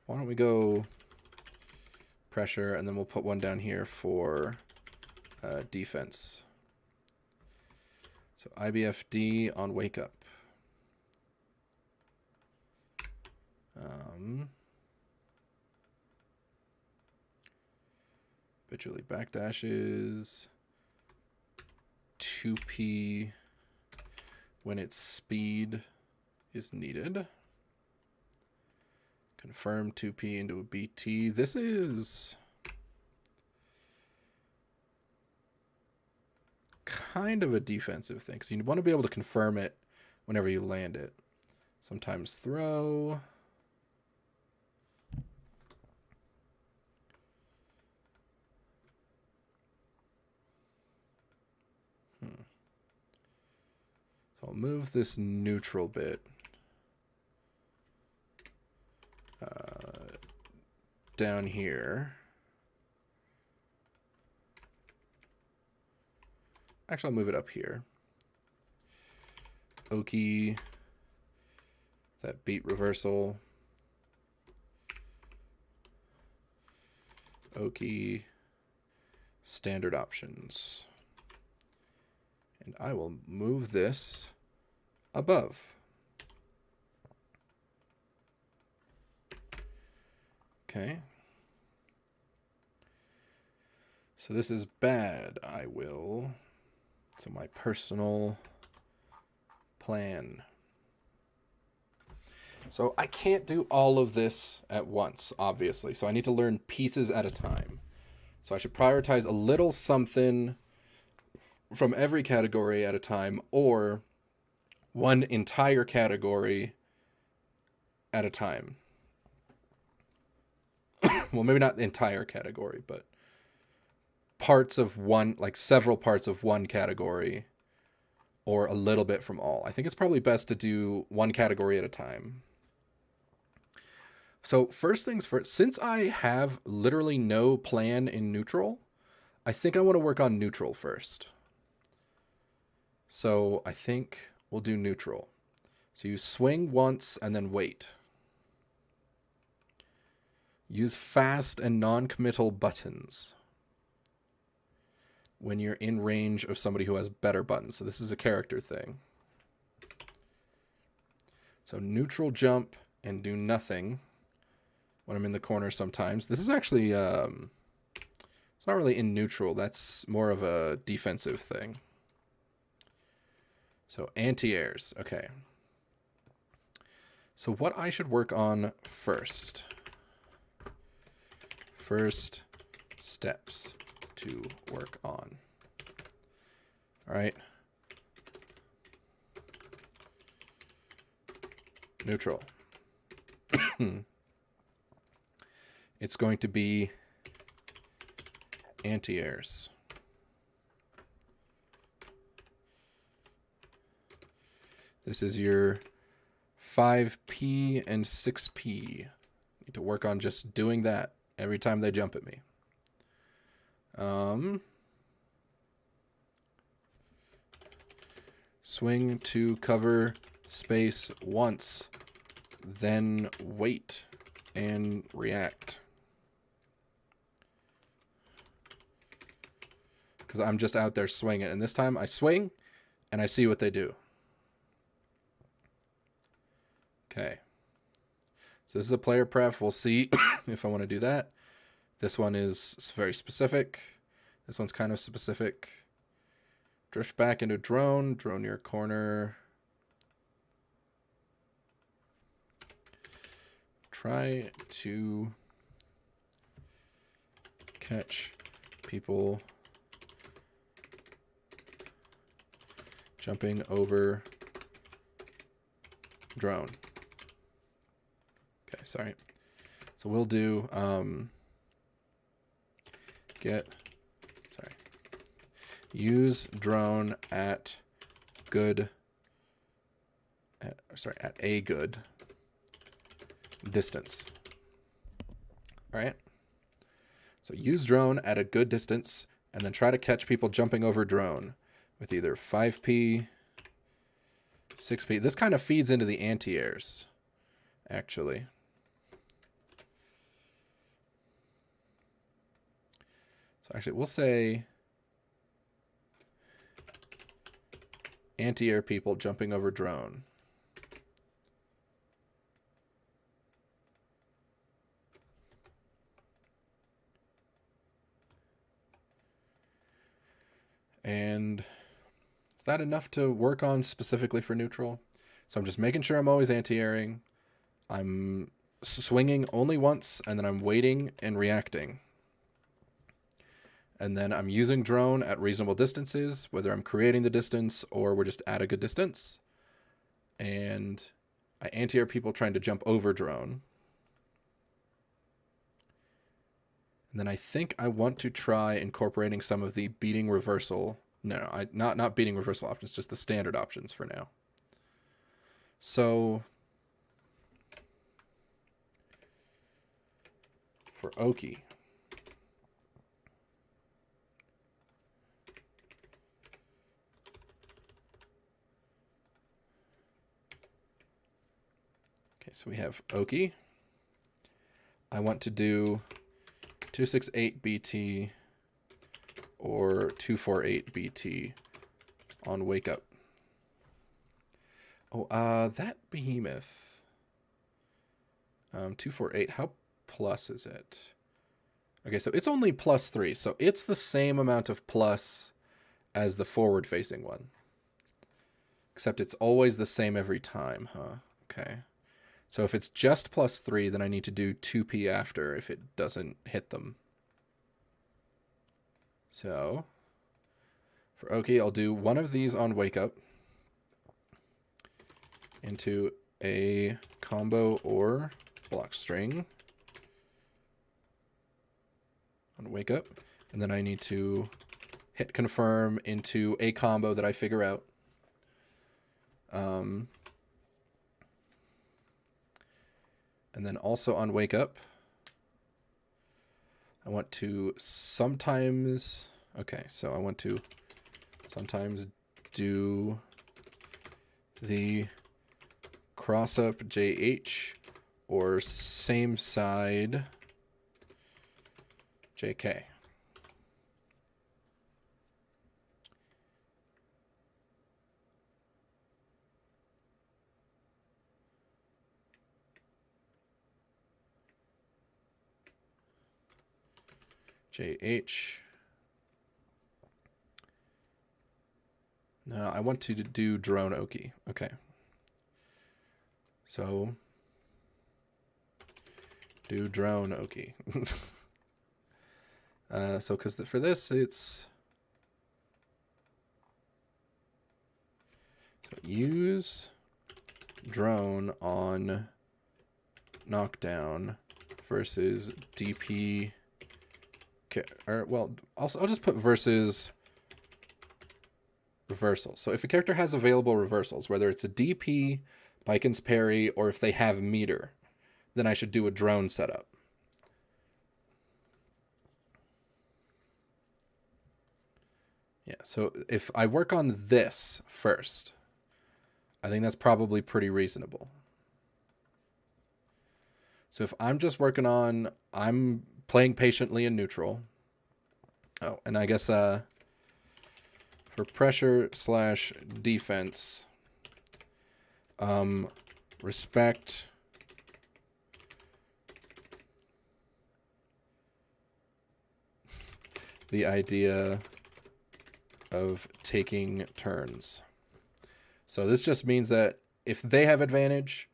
Why don't we go pressure and then we'll put one down here for defense. So IBFD on wake up. Habitually backdashes. 2P when its speed is needed. Confirm 2P into a BT. This is kind of a defensive thing, because you want to be able to confirm it whenever you land it. Sometimes throw. So I'll move this neutral bit down here. Actually, I'll move it up here. Oki, that beat reversal. Oki, standard options. And I will move this above. Okay. So this is bad. I will. So my personal plan. So I can't do all of this at once, obviously. So I need to learn pieces at a time. So I should prioritize a little something from every category at a time, or one entire category at a time. Well, maybe not the entire category, but parts of one, like several parts of one category, or a little bit from all. I think it's probably best to do one category at a time. So first things first, since I have literally no plan in neutral, I think I want to work on neutral first. So I think we'll do neutral. So you swing once and then wait. Use fast and non-committal buttons when you're in range of somebody who has better buttons. So this is a character thing. So neutral jump and do nothing when I'm in the corner sometimes. This is actually, it's not really in neutral. That's more of a defensive thing. So anti-airs, okay. So what I should work on first. First steps to work on. All right. Neutral. It's going to be anti-airs. This is your 5P and 6P. Need to work on just doing that every time they jump at me. Swing to cover space once, then wait and react. Because I'm just out there swinging. And this time I swing and I see what they do. Okay. So this is a player pref. We'll see if I want to do that. This one is very specific. This one's kind of specific. Drift back into drone. Drone near corner. Try to catch people jumping over drone. Okay, sorry. So we'll do use drone at a good distance. All right. So use drone at a good distance and then try to catch people jumping over drone with either 5P, 6P. This kind of feeds into the anti-airs, actually. So actually, we'll say anti-air people jumping over drone. And is that enough to work on specifically for neutral? So I'm just making sure I'm always anti-airing. I'm swinging only once, and then I'm waiting and reacting. And then I'm using drone at reasonable distances, whether I'm creating the distance or we're just at a good distance. And I anti-air people trying to jump over drone. And then I think I want to try incorporating some of the beating reversal No, not beating reversal options, just the standard options for now. So for Oki, okay, so we have Oki. I want to do 268 BT or 248 BT on Wake Up. Oh, that behemoth. 248. How plus is it? Okay, so it's only +3, so it's the same amount of plus as the forward-facing one. Except it's always the same every time, huh? Okay. So if it's just +3, then I need to do 2p after if it doesn't hit them. So for Oki, I'll do one of these on Wake Up into a combo or block string on Wake Up. And then I need to hit confirm into a combo that I figure out. And then also on Wake Up, I want to sometimes, okay, so I want to sometimes do the cross up JH or same side JK. JH. No, I want to do drone Oki. Okay. So do drone Oki. So because for this it's so use drone on knockdown versus DP. Or well, also I'll just put versus reversals. So if a character has available reversals, whether it's a DP, Baikon's parry, or if they have meter, then I should do a drone setup. Yeah, so if I work on this first, I think that's probably pretty reasonable. So if I'm just working on, I'm playing patiently in neutral. Oh, and I guess for pressure / defense, respect the idea of taking turns. So this just means that if they have advantage,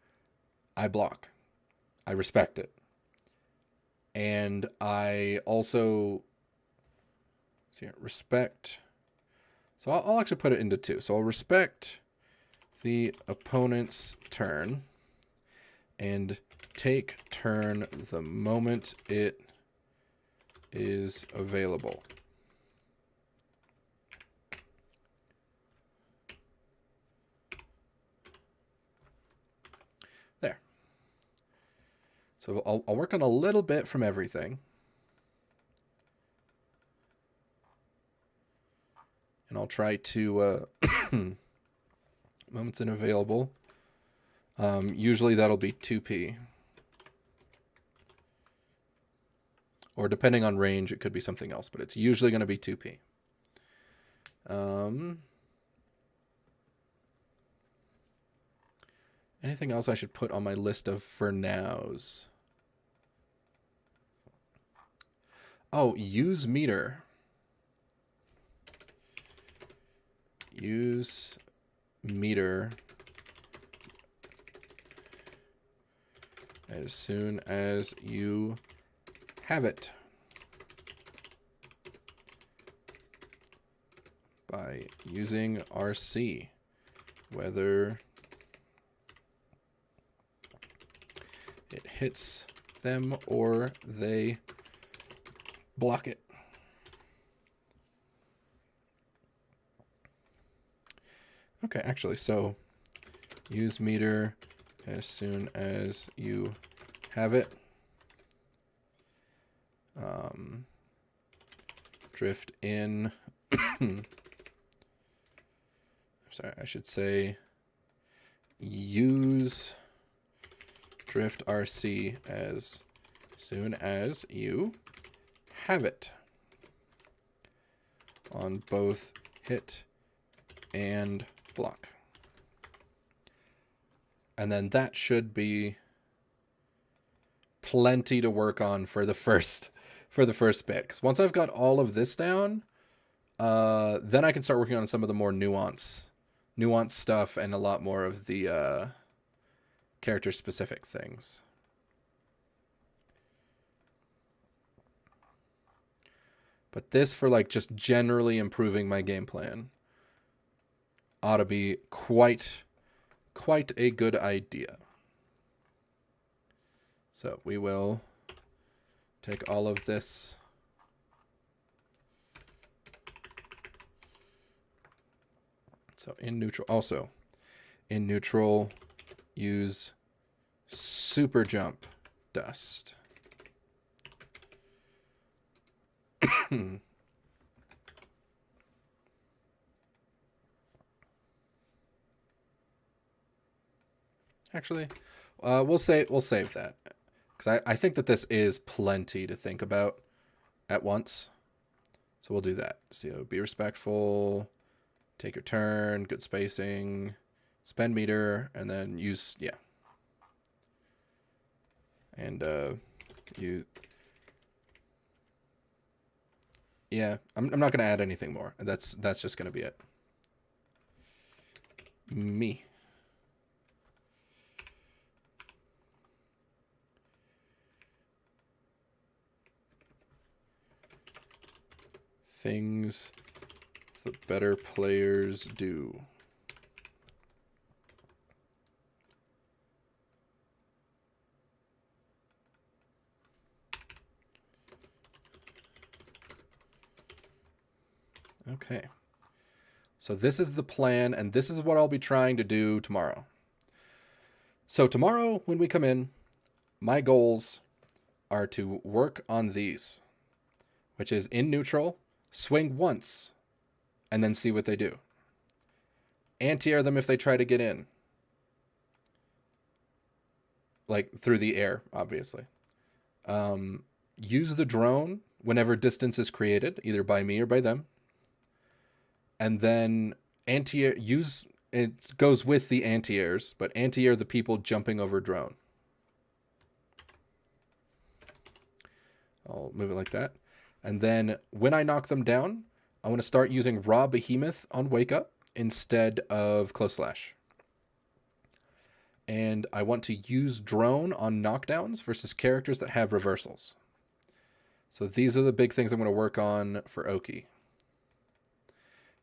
I block. I respect it. And I also respect. So I'll actually put it into 2. So I'll respect the opponent's turn and take turn the moment it is available. There. So I'll work on a little bit from everything. And I'll try to moments unavailable. Usually that'll be 2p. Or depending on range, it could be something else, but it's usually going to be 2p. Anything else I should put on my list of for nows? Oh, use meter. Use meter as soon as you have it by using RC, whether it hits them or they block it. Okay, actually, so use meter as soon as you have it. Drift in. Sorry, I should say use drift RC as soon as you have it on both hit and block. And then that should be plenty to work on for the first bit. Because once I've got all of this down, then I can start working on some of the more nuanced stuff and a lot more of the character specific things. But this, for like just generally improving my game plan, ought to be quite a good idea. So we will take all of this. So in neutral, also in neutral, use super jump dust. Actually, we'll save that, because I think that this is plenty to think about at once. So we'll do that. So be respectful, take your turn, good spacing, spend meter, and then use, yeah. And yeah, I'm not gonna add anything more. That's just gonna be it. Me. Things the better players do. Okay. So this is the plan, and this is what I'll be trying to do tomorrow. So tomorrow, when we come in, my goals are to work on these, which is in neutral, swing once, and then see what they do. Anti-air them if they try to get in. Like, through the air, obviously. Use the drone whenever distance is created, either by me or by them. And then anti-air, it goes with the anti-airs, but anti-air the people jumping over drone. I'll move it like that. And then when I knock them down, I want to start using Raw Behemoth on Wake Up instead of Close Slash. And I want to use Drone on knockdowns versus characters that have reversals. So these are the big things I'm going to work on for Oki.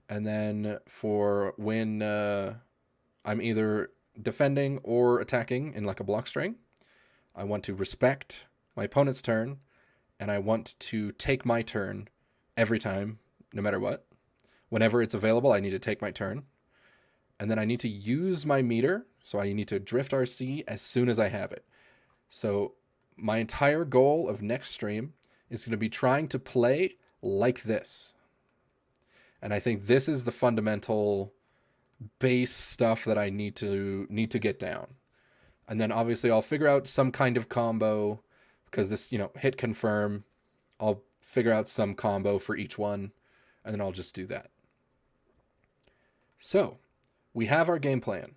And then for when I'm either defending or attacking in like a block string, I want to respect my opponent's turn, and I want to take my turn every time, no matter what. Whenever it's available, I need to take my turn. And then I need to use my meter, so I need to drift RC as soon as I have it. So my entire goal of next stream is going to be trying to play like this. And I think this is the fundamental base stuff that I need to get down. And then obviously I'll figure out some kind of combo, because this, hit confirm. I'll figure out some combo for each one, and then I'll just do that. So we have our game plan,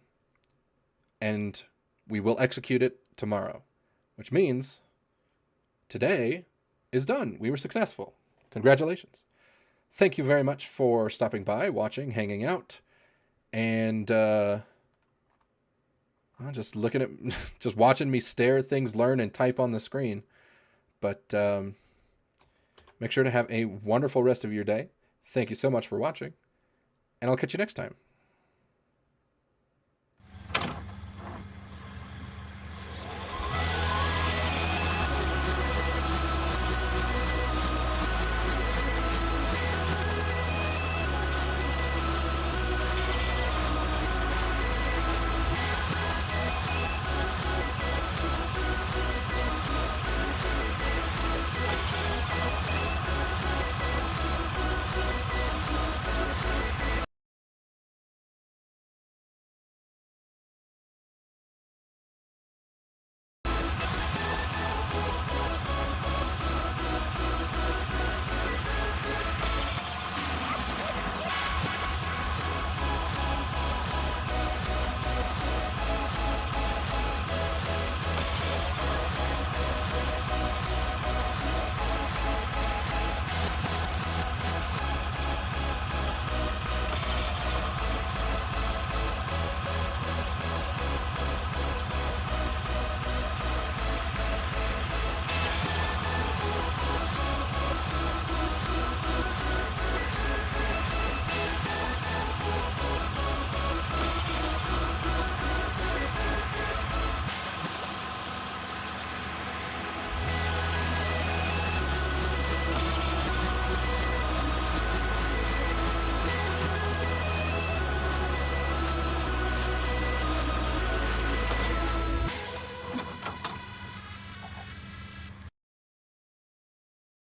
and we will execute it tomorrow, which means today is done. We were successful. Congratulations. Thank you very much for stopping by, watching, hanging out, and just looking at, just watching me stare at things, learn, and type on the screen. But make sure to have a wonderful rest of your day. Thank you so much for watching, and I'll catch you next time.